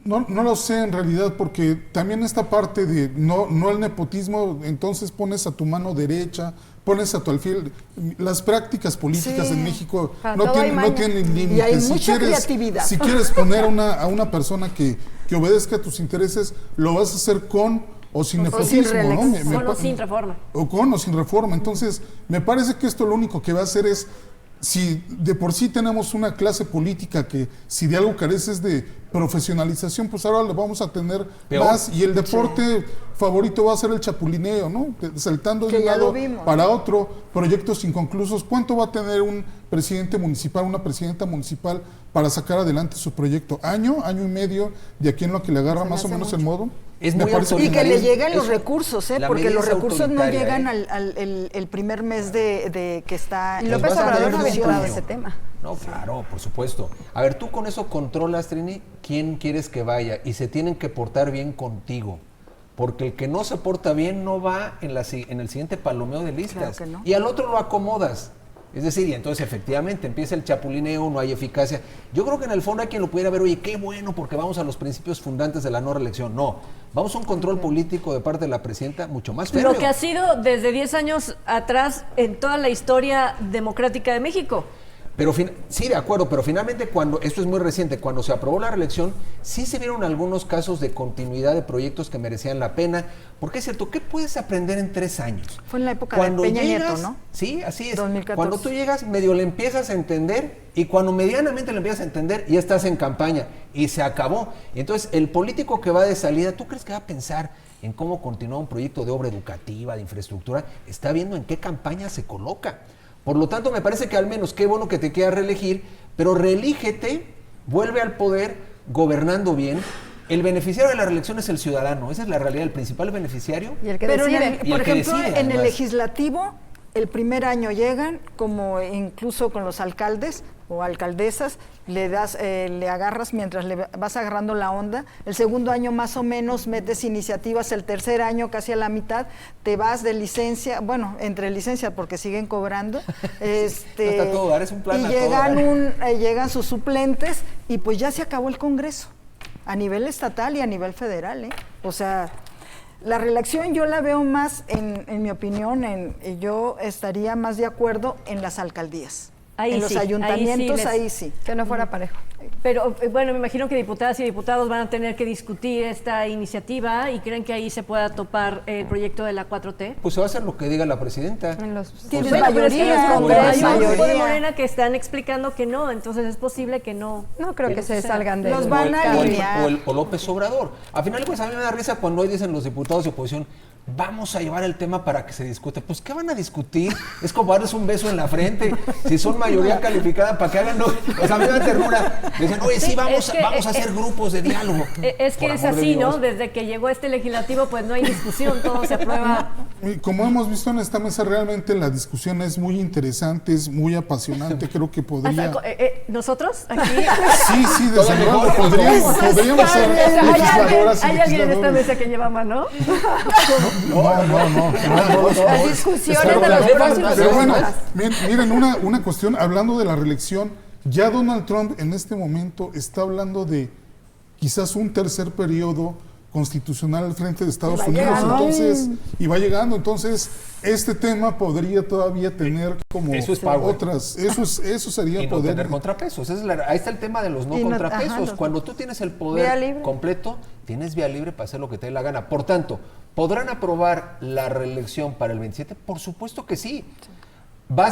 No lo sé en realidad, porque también esta parte de no el nepotismo, entonces pones a tu mano derecha, pones a tu alfiler. Las prácticas políticas Sí, en México para no todo hay maña. tienen límites. Y hay mucha creatividad. Si quieres poner a una persona que obedezca a tus intereses, lo vas a hacer con o sin nepotismo, ¿no? Con o sin reforma. O con o sin reforma. Entonces, me parece que esto lo único que va a hacer es, si de por sí tenemos una clase política que si de algo carece es de profesionalización, pues ahora le vamos a tener Peor. más, y el deporte favorito va a ser el chapulineo, ¿no? Saltando de Que un ya lado lo vimos. para otro, proyectos inconclusos. ¿Cuánto va a tener un presidente municipal, una presidenta municipal para sacar adelante su proyecto? ¿Año y medio de aquí en lo que le agarra más o menos el modo? Es Me muy parece Y que le autoritarismo. lleguen los Eso, recursos, la porque medida los es recursos no autoritaria, llegan el primer mes de que está... Y Los López vas a Obrador tener no ha de aventado junio. ese tema. No, claro, por supuesto. A ver, tú con eso controlas, Trini, quién quieres que vaya, y se tienen que portar bien contigo. Porque el que no se porta bien no va en el siguiente palomeo de listas. Claro que no. Y al otro lo acomodas. Es decir, y entonces efectivamente empieza el chapulineo, no hay eficacia. Yo creo que en el fondo hay quien lo pudiera ver, oye, qué bueno, porque vamos a los principios fundantes de la no reelección. No, vamos a un control político de parte de la presidenta mucho más férreo. Lo que ha sido desde 10 años atrás en toda la historia democrática de México. Pero sí, de acuerdo, pero finalmente esto es muy reciente, cuando se aprobó la reelección, sí se vieron algunos casos de continuidad de proyectos que merecían la pena, porque es cierto, ¿qué puedes aprender en 3 años? Fue en la época de Peña Nieto, ¿no? Sí, así es. 2014. Cuando tú llegas, medio le empiezas a entender, y cuando medianamente le empiezas a entender, ya estás en campaña, y se acabó. Y entonces, el político que va de salida, ¿tú crees que va a pensar en cómo continuar un proyecto de obra educativa, de infraestructura? Está viendo en qué campaña se coloca. Por lo tanto, me parece que al menos, qué bueno que te quieras reelegir, pero reelígete, vuelve al poder gobernando bien. El beneficiario de la reelección es el ciudadano, esa es la realidad, el principal beneficiario. Y el que Pero decide. Y por el que ejemplo, decide, en el además. legislativo, el primer año llegan, como incluso con los alcaldes o alcaldesas, le agarras mientras le vas agarrando la onda. El segundo año más o menos metes iniciativas, el tercer año casi a la mitad te vas de licencia, bueno, entre licencia porque siguen cobrando. No está todo dar, es un plan y a todo dar. llegan sus suplentes y pues ya se acabó el Congreso, a nivel estatal y a nivel federal, ¿eh? O sea, la reelección yo la veo más, en mi opinión, yo estaría más de acuerdo en las alcaldías. Ahí en los sí, ayuntamientos, ahí sí. Que no fuera parejo. Pero bueno, me imagino que diputadas y diputados van a tener que discutir esta iniciativa, y creen que ahí se pueda topar el proyecto de la 4T. Pues se va a hacer lo que diga la presidenta. En los- Tienes Bueno, pero es que mayoría, los Congreso, hay un grupo de mayoría. Morena que están explicando que no, entonces es posible que no. No creo que se suceda. salgan de Los van a alinear. O López Obrador. Al final, pues a mí me da risa cuando hoy dicen los diputados de oposición, vamos a llevar el tema para que se discute. Pues, ¿qué van a discutir? Es como darles un beso en la frente. Si son mayoría calificada, para que hagan... No, o sea, a mí me da ternura. Dicen, oye, sí, vamos a hacer grupos de diálogo. Es que Por es amor de así, ¿no? Dios. Desde que llegó este legislativo, pues no hay discusión, todo se aprueba. Y como hemos visto en esta mesa, realmente la discusión es muy interesante, es muy apasionante. Creo que podría... Hasta, ¿nosotros? Aquí. Sí, desde Todavía luego, mejor, podríamos ser legisladoras y ¿Hay alguien en esta legisladores. mesa que lleva mano? No. Las discusiones Pero de los próximos Pero bueno, temas. miren, una cuestión, hablando de la reelección, ya Donald Trump en este momento está hablando de quizás un tercer periodo constitucional al frente de Estados Unidos, entonces, y va llegando, entonces, este tema podría todavía tener como Eso es power. otras, eso sería Y no poder. tener contrapesos. Ahí está el tema de los no Y no- contrapesos. ajá, Cuando tú tienes el Vía poder libre. completo, tienes vía libre para hacer lo que te dé la gana. Por tanto, ¿podrán aprobar la reelección para el 27? Por supuesto que sí.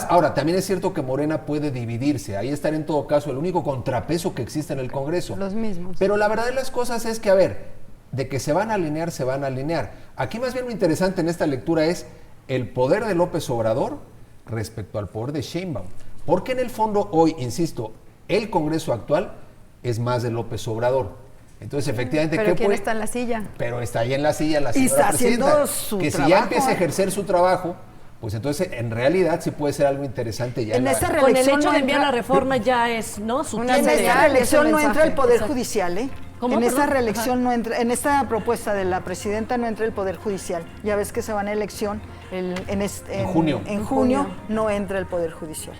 Ahora, también es cierto que Morena puede dividirse. Ahí estará en todo caso el único contrapeso que existe en el Congreso. Los mismos. Pero la verdad de las cosas es que, a ver, de que se van a alinear, se van a alinear. Aquí más bien lo interesante en esta lectura es el poder de López Obrador respecto al poder de Sheinbaum. Porque en el fondo hoy, insisto, el Congreso actual es más de López Obrador. Entonces, efectivamente, Pero ¿qué ¿quién puede? está en la silla? Pero está ahí en la silla la Y señora está haciendo presidenta. su Que si trabajo, ya empieza a ¿eh? ejercer su trabajo, pues entonces en realidad sí puede ser algo interesante ya. En esta Con el reelección hecho no de enviar entra- la reforma ya es, ¿no? Su Una En tiempo. señal. esta reelección es un no entra el mensaje. Poder Exacto. Judicial, ¿eh? ¿Cómo? En esta Perdón. reelección no entra, en esta propuesta de la presidenta no entra el Poder Judicial. Ya ves que se van a elección en junio. En junio no entra el Poder Judicial.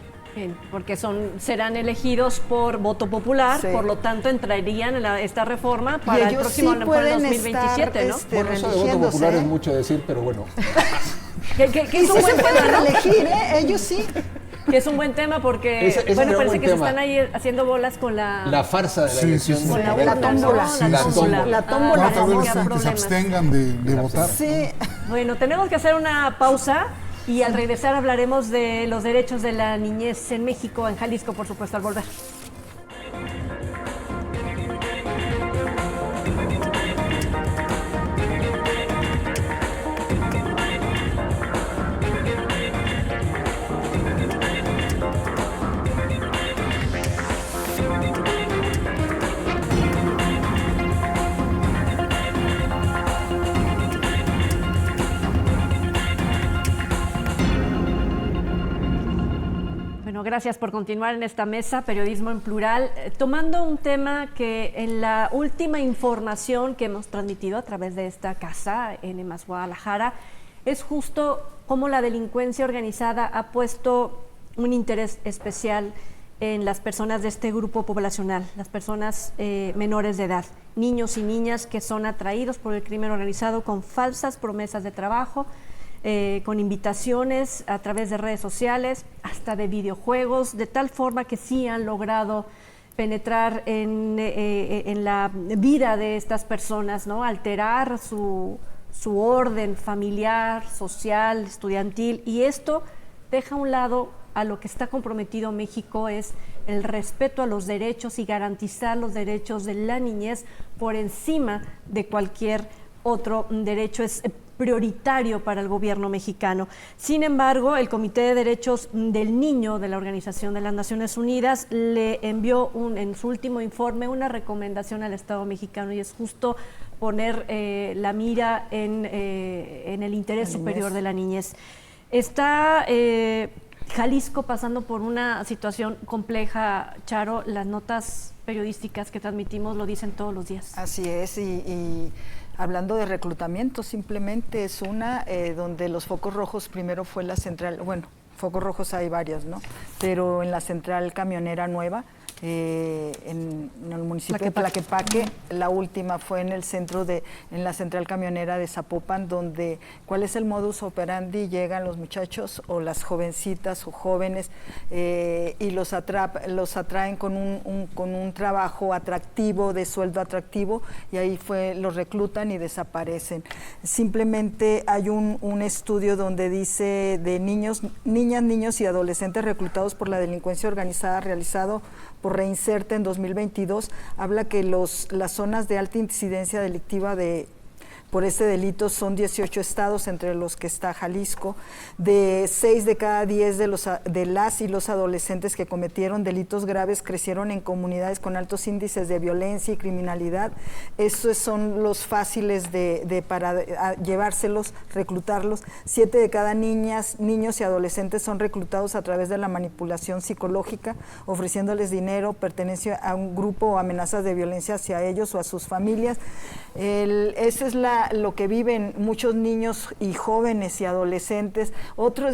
Porque serán elegidos por voto popular, Sí. por lo tanto entrarían en esta reforma Y para el ellos próximo, sí a lo mejor, pueden 2027, ¿no? estar, Bueno, eso de voto religiéndose, popular es ¿eh? mucho decir, pero bueno. Que Y es sí un se buen pueden tema, ¿no? reelegir, ¿eh? Ellos sí. Que es un buen tema porque, Ese bueno, sería un parece buen que se tema. están ahí haciendo bolas con La farsa de la Sí, elección sí, sí. de con la Morena. La tómbola. ¿no? Sí, La sí, sí. tómbola. La tómbola Ah, ¿Cuántas sí, veces qué dicen que se problemas. abstengan de votar? Sí. Bueno, tenemos que hacer una pausa y al regresar hablaremos de los derechos de la niñez en México, en Jalisco, por supuesto, al volver. Bueno, gracias por continuar en esta mesa, Periodismo en Plural, tomando un tema que en la última información que hemos transmitido a través de esta casa, en EMAS Guadalajara, es justo cómo la delincuencia organizada ha puesto un interés especial en las personas de este grupo poblacional, las personas menores de edad, niños y niñas que son atraídos por el crimen organizado con falsas promesas de trabajo, con invitaciones a través de redes sociales, hasta de videojuegos, de tal forma que sí han logrado penetrar en la vida de estas personas, ¿no? Alterar su orden familiar, social, estudiantil, y esto deja a un lado a lo que está comprometido México, es el respeto a los derechos y garantizar los derechos de la niñez por encima de cualquier otro derecho. Es prioritario para el gobierno mexicano. Sin embargo, el Comité de Derechos del Niño de la Organización de las Naciones Unidas le envió en su último informe una recomendación al Estado mexicano, y es justo poner la mira en el interés superior de la niñez. Está Jalisco pasando por una situación compleja, Charo. Las notas periodísticas que transmitimos lo dicen todos los días. Así es, y hablando de reclutamiento, simplemente es una donde los focos rojos primero fue la central, bueno, focos rojos hay varios, ¿no? Pero en la central camionera nueva, en el municipio de Tlaquepaque, la última fue en el centro en la central camionera de Zapopan, donde, ¿cuál es el modus operandi? Llegan los muchachos o las jovencitas o jóvenes y los atraen con un trabajo atractivo, de sueldo atractivo, y ahí los reclutan y desaparecen. Simplemente hay un estudio donde dice de niñas, niños y adolescentes reclutados por la delincuencia organizada realizado por Reinserta en 2022, habla que las zonas de alta incidencia delictiva por este delito son 18 estados, entre los que está Jalisco. De 6 de cada 10 de las y los adolescentes que cometieron delitos graves crecieron en comunidades con altos índices de violencia y criminalidad. Esos son los fáciles para llevárselos, reclutarlos. 7 de cada niños y adolescentes son reclutados a través de la manipulación psicológica, ofreciéndoles dinero, pertenencia a un grupo o amenazas de violencia hacia ellos o a sus familias. Esa es lo que viven muchos niños y jóvenes y adolescentes. Otro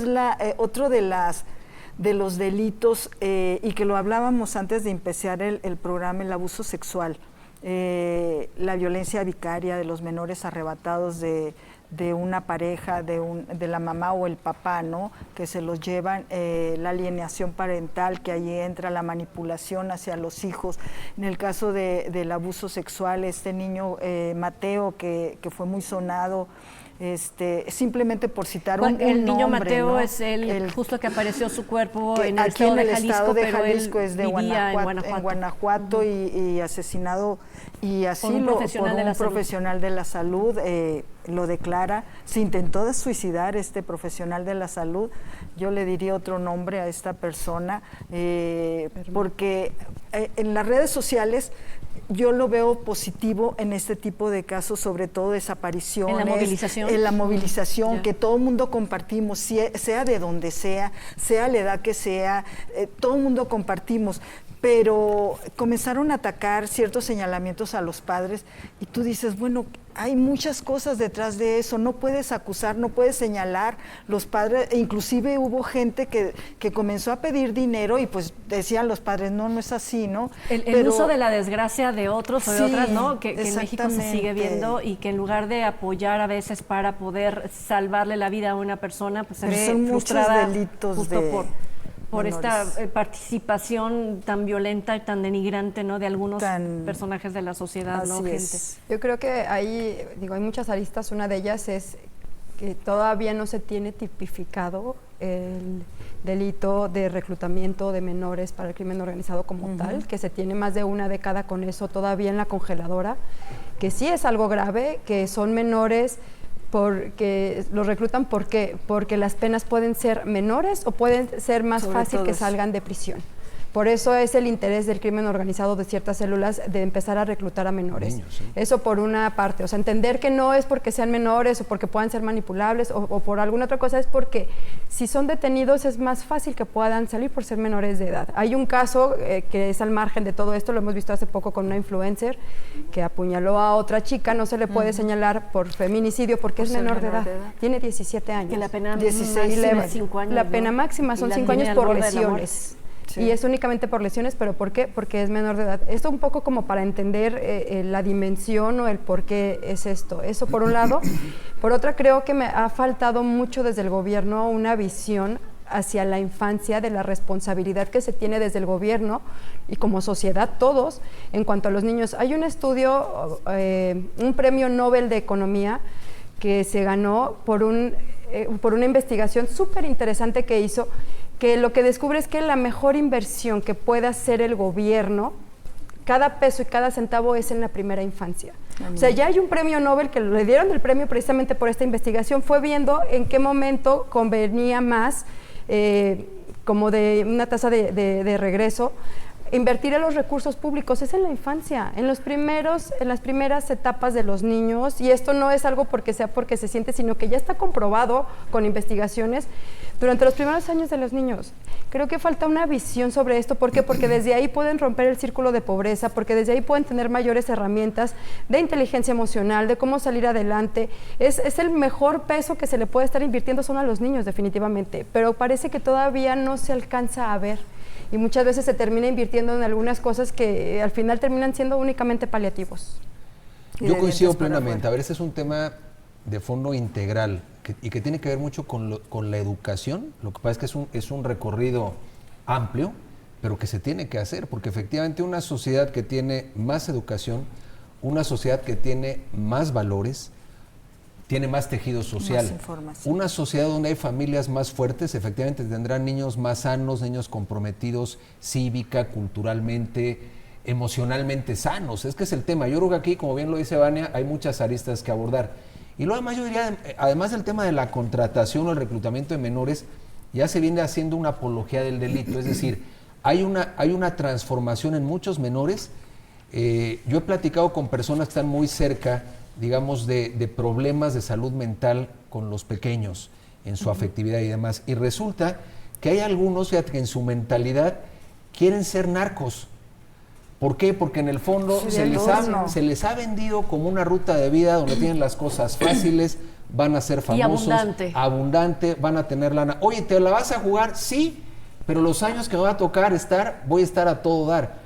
de los delitos, y que lo hablábamos antes de empezar el programa, el abuso sexual, la violencia vicaria de los menores arrebatados de una pareja, de la mamá o el papá, ¿no? Que se los llevan, la alienación parental, que ahí entra la manipulación hacia los hijos. En el caso del abuso sexual, este niño Mateo, que fue muy sonado, simplemente por citar un nombre. El niño Mateo, ¿no? es justo que apareció su cuerpo en el aquí estado en el de Jalisco, estado de pero Jalisco, él es de vivía Guanajuato, en Guanajuato, y asesinado, y así por un profesional de la salud. Lo declara. Se intentó suicidar este profesional de la salud. Yo le diría otro nombre a esta persona, porque en las redes sociales yo lo veo positivo en este tipo de casos, sobre todo desapariciones. En la movilización. En la movilización, que todo el mundo compartimos, sea de donde sea la edad que sea, todo el mundo compartimos. pero comenzaron a atacar ciertos señalamientos a los padres y tú dices, bueno, hay muchas cosas detrás de eso, no puedes acusar, no puedes señalar. Los padres, inclusive hubo gente que comenzó a pedir dinero y pues decían los padres, no, no es así, ¿no? El uso de la desgracia de otros o de otras, ¿no? Que en México se sigue viendo y que en lugar de apoyar a veces para poder salvarle la vida a una persona, pues se ve frustrada justo por esta participación tan violenta y tan denigrante, ¿no? De algunos personajes de la sociedad, ¿no? Gente. Yo creo que hay muchas aristas. Una de ellas es que todavía no se tiene tipificado el delito de reclutamiento de menores para el crimen organizado como tal, que se tiene más de una década con eso todavía en la congeladora, que sí es algo grave, que son menores porque los reclutan porque las penas pueden ser menores o pueden ser más fácil que salgan de prisión. Por eso es el interés del crimen organizado de ciertas células de empezar a reclutar a menores. Niños, ¿sí? Eso por una parte, o sea, entender que no es porque sean menores o porque puedan ser manipulables o por alguna otra cosa, es porque si son detenidos es más fácil que puedan salir por ser menores de edad. Hay un caso que es al margen de todo esto, lo hemos visto hace poco con una influencer que apuñaló a otra chica, no se le puede señalar por feminicidio porque es menor de edad, tiene 17 años. Que la pena 16 máxima 5 años. La pena máxima son 5 años por lesiones. Sí. Y es únicamente por lesiones, pero ¿por qué? Porque es menor de edad. Esto un poco como para entender la dimensión o el por qué es esto. Eso por un lado. Por otra, creo que me ha faltado mucho desde el gobierno una visión hacia la infancia, de la responsabilidad que se tiene desde el gobierno y como sociedad todos en cuanto a los niños. Hay un estudio, un premio Nobel de Economía que se ganó por una investigación súper interesante que hizo, que lo que descubre es que la mejor inversión que puede hacer el gobierno, cada peso y cada centavo, es en la primera infancia. O sea, ya hay un premio Nobel que le dieron el premio precisamente por esta investigación, fue viendo en qué momento convenía más, como de una tasa de regreso, invertir en los recursos públicos. Es en la infancia, en las primeras etapas de los niños, y esto no es algo porque se siente, sino que ya está comprobado con investigaciones durante los primeros años de los niños. Creo que falta una visión sobre esto. ¿Por qué? Porque desde ahí pueden romper el círculo de pobreza, porque desde ahí pueden tener mayores herramientas de inteligencia emocional, de cómo salir adelante. Es el mejor peso que se le puede estar invirtiendo son a los niños, definitivamente, pero parece que todavía no se alcanza a ver. Y muchas veces se termina invirtiendo en algunas cosas que al final terminan siendo únicamente paliativos. Yo coincido plenamente. A ver, este es un tema de fondo integral y que tiene que ver mucho con la educación. Lo que pasa es que es un recorrido amplio, pero que se tiene que hacer, porque efectivamente una sociedad que tiene más educación, una sociedad que tiene más valores, tiene más tejido social. Una sociedad donde hay familias más fuertes, efectivamente tendrán niños más sanos, niños comprometidos cívica, culturalmente, emocionalmente sanos. Es que es el tema. Yo creo que aquí, como bien lo dice Vania, hay muchas aristas que abordar. Y luego además yo diría, además del tema de la contratación o el reclutamiento de menores, ya se viene haciendo una apología del delito. Es decir, hay una transformación en muchos menores. Yo he platicado con personas que están muy cerca, digamos, de problemas de salud mental con los pequeños, en su afectividad y demás. Y resulta que hay algunos, fíjate, que en su mentalidad quieren ser narcos. ¿Por qué? Porque en el fondo se les ha vendido como una ruta de vida donde tienen las cosas fáciles, van a ser famosos, abundante, van a tener lana. Oye, ¿te la vas a jugar? Sí, pero los años que me va a tocar voy a estar a todo dar.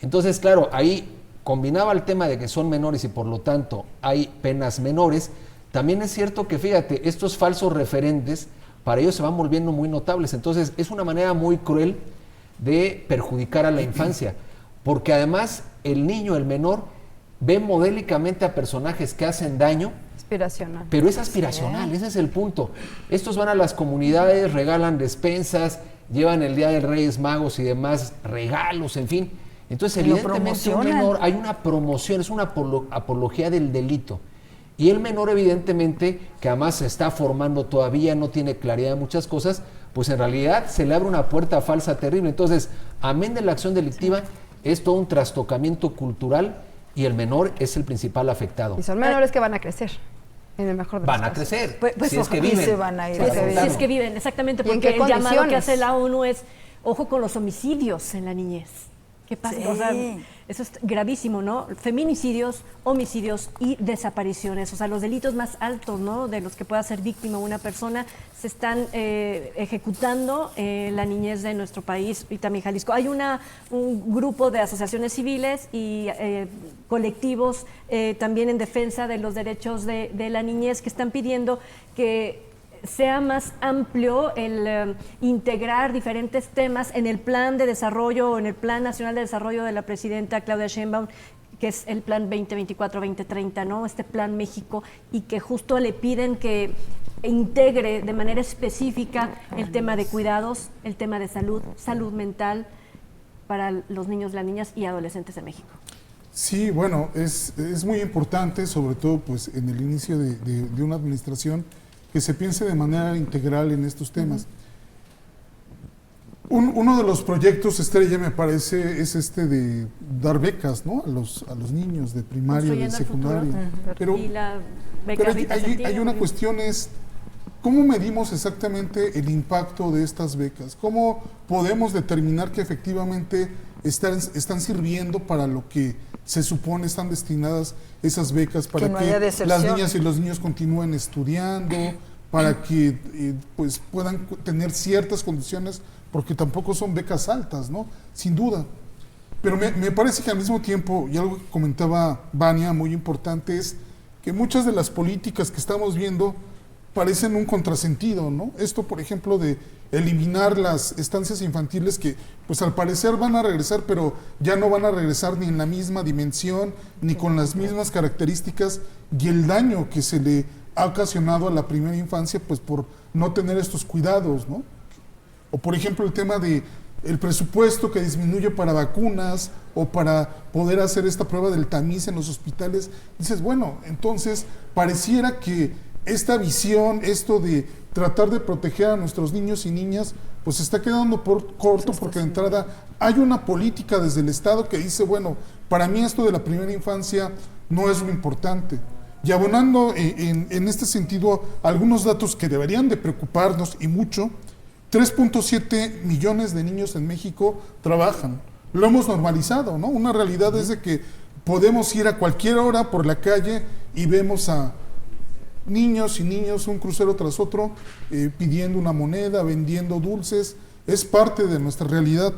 Entonces, claro, ahí combinaba el tema de que son menores y por lo tanto hay penas menores. También es cierto que, fíjate, estos falsos referentes para ellos se van volviendo muy notables. Entonces es una manera muy cruel de perjudicar a la infancia, porque además el niño, el menor, ve modélicamente a personajes que hacen daño. Aspiracional. Pero es aspiracional, ese es el punto. Estos van a las comunidades, regalan despensas, llevan el Día de Reyes Magos y demás regalos, en fin. Entonces, evidentemente, un menor, hay una promoción, es una apología del delito. Y el menor, evidentemente, que además se está formando todavía, no tiene claridad de muchas cosas, pues en realidad se le abre una puerta falsa terrible. Entonces, amén de la acción delictiva, es todo un trastocamiento cultural y el menor es el principal afectado. Y son menores que van a crecer. En el mejor de van a crecer, pues si es que viven. Se van a ir. Si es que viven, exactamente, porque el llamado que hace la ONU es ojo con los homicidios en la niñez. ¿Qué pasa? Sí. O sea, eso es gravísimo, ¿no? Feminicidios, homicidios y desapariciones. O sea, los delitos más altos, ¿no? De los que pueda ser víctima una persona se están ejecutando en la niñez de nuestro país y también Jalisco. Hay un grupo de asociaciones civiles y colectivos también en defensa de los derechos de la niñez que están pidiendo que sea más amplio el integrar diferentes temas en el plan de desarrollo o en el Plan Nacional de Desarrollo de la presidenta Claudia Sheinbaum, que es el plan 2024-2030, ¿no? Este plan México, y que justo le piden que integre de manera específica el tema de cuidados, el tema de salud, salud mental para los niños, las niñas y adolescentes de México. Sí, bueno, es muy importante, sobre todo pues en el inicio de una administración, que se piense de manera integral en estos temas. Uno de los proyectos estrella, me parece, es este de dar becas, ¿no? a los niños de primaria, de secundaria. Pero, y la beca pero Rita hay Centino. una cuestión, es ¿cómo medimos exactamente el impacto de estas becas? ¿Cómo podemos determinar que efectivamente están sirviendo para lo que se supone están destinadas esas becas, para que no haya las deserción. niñas y los niños continúen estudiando, para que pues puedan tener ciertas condiciones, porque tampoco son becas altas, ¿no? Sin duda. Pero me parece que al mismo tiempo, y algo que comentaba Vania, muy importante, es que muchas de las políticas que estamos viendo parecen un contrasentido, ¿no? Esto, por ejemplo, de eliminar las estancias infantiles que, pues al parecer van a regresar, pero ya no van a regresar ni en la misma dimensión, ni con las mismas características, y el daño que se le ha ocasionado a la primera infancia, pues por no tener estos cuidados, ¿no? O por ejemplo el tema de el presupuesto que disminuye para vacunas o para poder hacer esta prueba del tamiz en los hospitales. Dices, bueno, entonces pareciera que esta visión, esto de tratar de proteger a nuestros niños y niñas, pues se está quedando por corto, porque de entrada hay una política desde el Estado que dice, bueno, para mí esto de la primera infancia no es lo importante. Y abonando en este sentido algunos datos que deberían de preocuparnos y mucho, 3.7 millones de niños en México trabajan. Lo hemos normalizado, ¿no? Una realidad es de que podemos ir a cualquier hora por la calle y vemos a niños y niños, un crucero tras otro, pidiendo una moneda, vendiendo dulces. Es parte de nuestra realidad.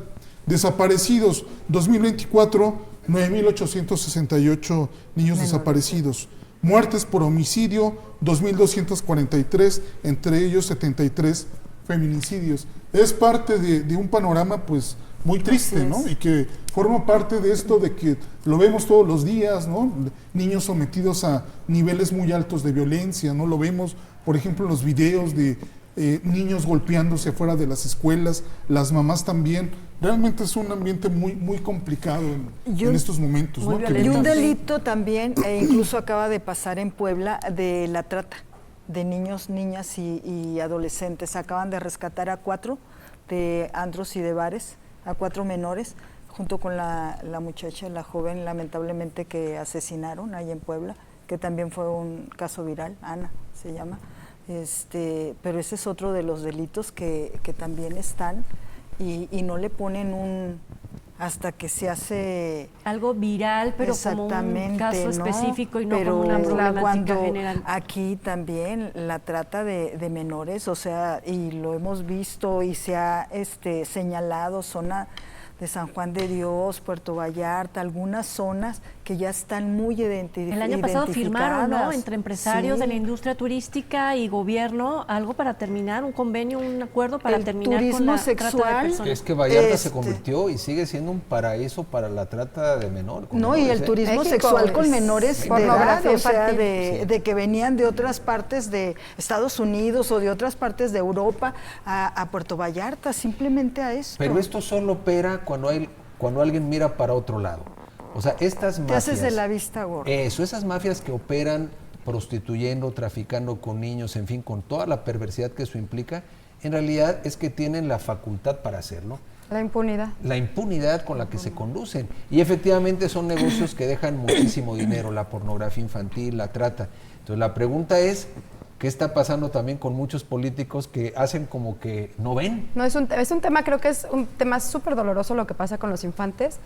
Desaparecidos, 2024, 9.868 niños desaparecidos. Muertes por homicidio, 2.243, entre ellos 73 feminicidios. Es parte de un panorama pues muy triste, ¿no? Y que forma parte de esto de que lo vemos todos los días, ¿no? Niños sometidos a niveles muy altos de violencia, ¿no? Lo vemos, por ejemplo, en los videos de niños golpeándose fuera de las escuelas, las mamás también. Realmente es un ambiente muy, muy complicado en estos momentos, ¿no? Y un delito también, incluso acaba de pasar en Puebla, de la trata de niños, niñas y adolescentes. Acaban de rescatar a 4 de antros y de bares, a 4 menores, junto con la muchacha, la joven, lamentablemente, que asesinaron ahí en Puebla, que también fue un caso viral, Ana se llama. Pero ese es otro de los delitos que también están y no le ponen un... hasta que se hace... algo viral, pero como un caso específico y no como una problemática general. Aquí también la trata de menores, o sea, y lo hemos visto y se ha señalado zona de San Juan de Dios, Puerto Vallarta, algunas zonas que ya están muy identificadas. El año pasado firmaron, ¿no?, entre empresarios de la industria turística y gobierno, algo para terminar, un convenio, un acuerdo para terminar con la trata de personas. Es que Vallarta se convirtió y sigue siendo un paraíso para la trata de menores. No, y el turismo sexual con menores de edad, o sea, de que venían de otras partes de Estados Unidos o de otras partes de Europa a Puerto Vallarta, simplemente a eso. Pero esto solo opera cuando alguien mira para otro lado. O sea, estas mafias... Te haces de la vista gorda. Eso, esas mafias que operan prostituyendo, traficando con niños, en fin, con toda la perversidad que eso implica, en realidad es que tienen la facultad para hacerlo. La impunidad. La impunidad con la que se conducen. Y efectivamente son negocios que dejan muchísimo dinero, la pornografía infantil, la trata. Entonces la pregunta es, ¿Qué está pasando también con muchos políticos que hacen como que no ven? No, es un tema, creo que es un tema súper doloroso lo que pasa con los infantes.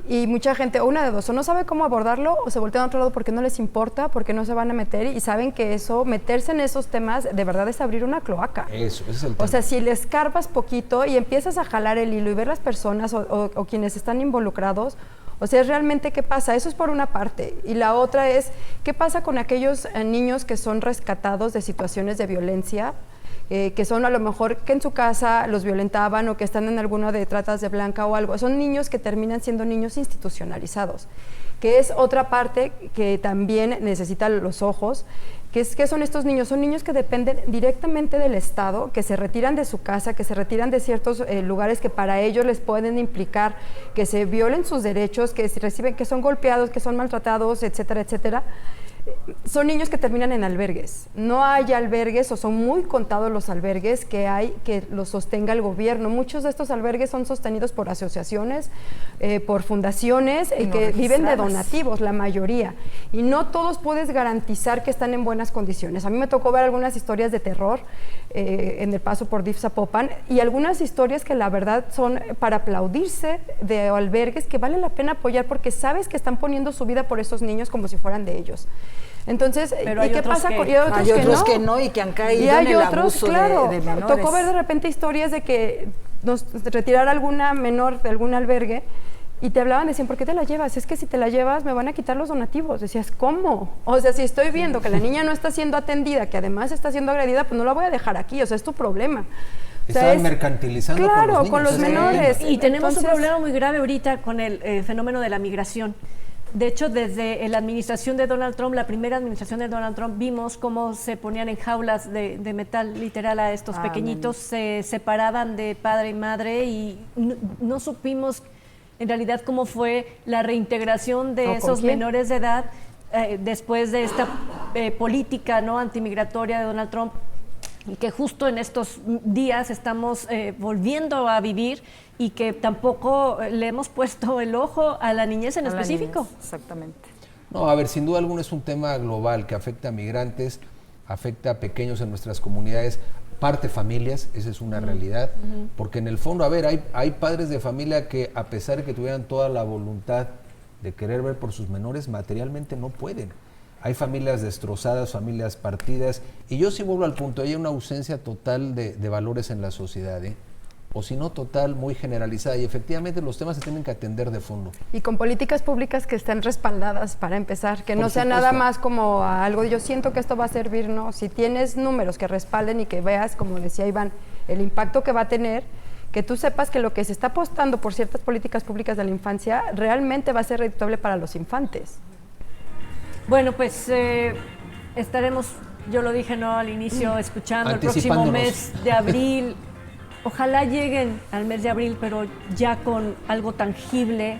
Y mucha gente, una de dos, o no sabe cómo abordarlo o se voltean a otro lado porque no les importa, porque no se van a meter y saben que eso, meterse en esos temas, de verdad es abrir una cloaca. Eso, ese es el tema. O sea, si le escarbas poquito y empiezas a jalar el hilo y ver las personas o quienes están involucrados, o sea, realmente qué pasa, eso es por una parte. Y la otra es, ¿qué pasa con aquellos niños que son rescatados de situaciones de violencia? Que son a lo mejor que en su casa los violentaban o que están en alguna de tratas de blanca o algo. Son niños que terminan siendo niños institucionalizados, que es otra parte que también necesita los ojos. ¿Qué son estos niños? Son niños que dependen directamente del Estado, que se retiran de su casa, que se retiran de ciertos lugares que para ellos les pueden implicar que se violen sus derechos, que se reciben, que son golpeados, que son maltratados, etcétera, etcétera. Son niños que terminan en albergues. No hay albergues o son muy contados los albergues que hay que los sostenga el gobierno. Muchos de estos albergues son sostenidos por asociaciones, por fundaciones que viven de donativos, la mayoría. Y no todos puedes garantizar que están en buenas condiciones. A mí me tocó ver algunas historias de terror en el paso por DIF Zapopan y algunas historias que la verdad son para aplaudirse de albergues que vale la pena apoyar porque sabes que están poniendo su vida por esos niños como si fueran de ellos. Entonces, ¿y qué pasa con hay otros que no y que han caído en el abuso de menores? Tocó ver de repente historias de que nos retirar alguna menor de algún albergue y te hablaban, decían, ¿por qué te la llevas? Es que si te la llevas me van a quitar los donativos. Decías, ¿cómo? O sea, si estoy viendo que la niña no está siendo atendida, que además está siendo agredida, pues no la voy a dejar aquí, o sea, es tu problema. Estaban mercantilizando con los menores. Y tenemos un problema muy grave ahorita con el fenómeno de la migración. De hecho, desde la administración de Donald Trump, la primera administración de Donald Trump, vimos cómo se ponían en jaulas de metal literal a estos pequeñitos, se separaban de padre y madre y no supimos en realidad cómo fue la reintegración de esos menores de edad después de esta política no antimigratoria de Donald Trump, y que justo en estos días estamos volviendo a vivir y que tampoco le hemos puesto el ojo a la niñez en específico. Niñez, exactamente. No, a ver, sin duda alguna es un tema global que afecta a migrantes, afecta a pequeños en nuestras comunidades, parte familias, esa es una realidad, porque en el fondo, a ver, hay padres de familia que a pesar de que tuvieran toda la voluntad de querer ver por sus menores, materialmente no pueden. Hay familias destrozadas, familias partidas, y yo sí vuelvo al punto, hay una ausencia total de valores en la sociedad, o si no total, muy generalizada, y efectivamente los temas se tienen que atender de fondo. Y con políticas públicas que estén respaldadas para empezar, que no sea nada más como algo, yo siento que esto va a servir, no, si tienes números que respalden y que veas, como decía Iván, el impacto que va a tener, que tú sepas que lo que se está apostando por ciertas políticas públicas de la infancia realmente va a ser redituable para los infantes. Bueno, pues estaremos, yo lo dije no al inicio, escuchando el próximo mes de abril. Ojalá lleguen al mes de abril, pero ya con algo tangible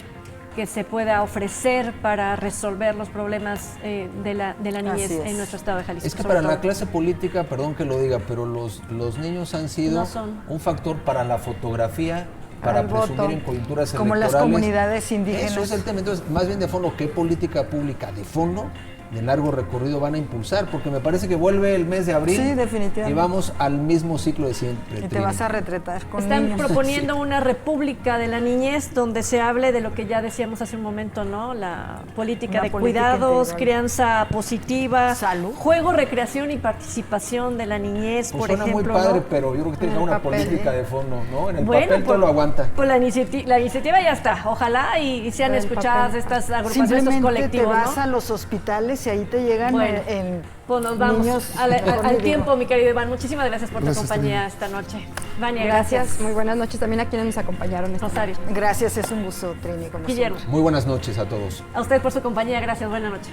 que se pueda ofrecer para resolver los problemas de la niñez en nuestro estado de Jalisco. Es que para la clase política, perdón que lo diga, pero los niños han sido un factor para la fotografía, para presumir en coyunturas electorales. Como las comunidades indígenas. Eso es el tema. Entonces, más bien de fondo, ¿qué política pública de fondo, de largo recorrido van a impulsar? Porque me parece que vuelve el mes de abril. Sí, definitivamente. Y vamos al mismo ciclo de siempre. Y te vas a retretar con Están niños. proponiendo una república de la niñez donde se hable de lo que ya decíamos hace un momento, ¿no? La política de cuidados, crianza positiva, salud, juego, recreación y participación de la niñez, pues por suena ejemplo. Muy padre, ¿no? pero yo creo que tiene una política de fondo, ¿no? En el bueno, papel todo lo aguanta. Pues la iniciativa ya está. Ojalá y sean escuchadas estas agrupaciones, estos colectivos. Te vas ¿no? a los hospitales y ahí te llegan pues nos vamos niños al tiempo, mi querido Iván. Muchísimas gracias por tu compañía esta noche. Vania, gracias. Muy buenas noches también a quienes nos acompañaron. Rosario. Gracias, es un gusto, Trini, con Guillermo. Muy buenas noches a todos. A usted por su compañía, gracias. Buenas noches.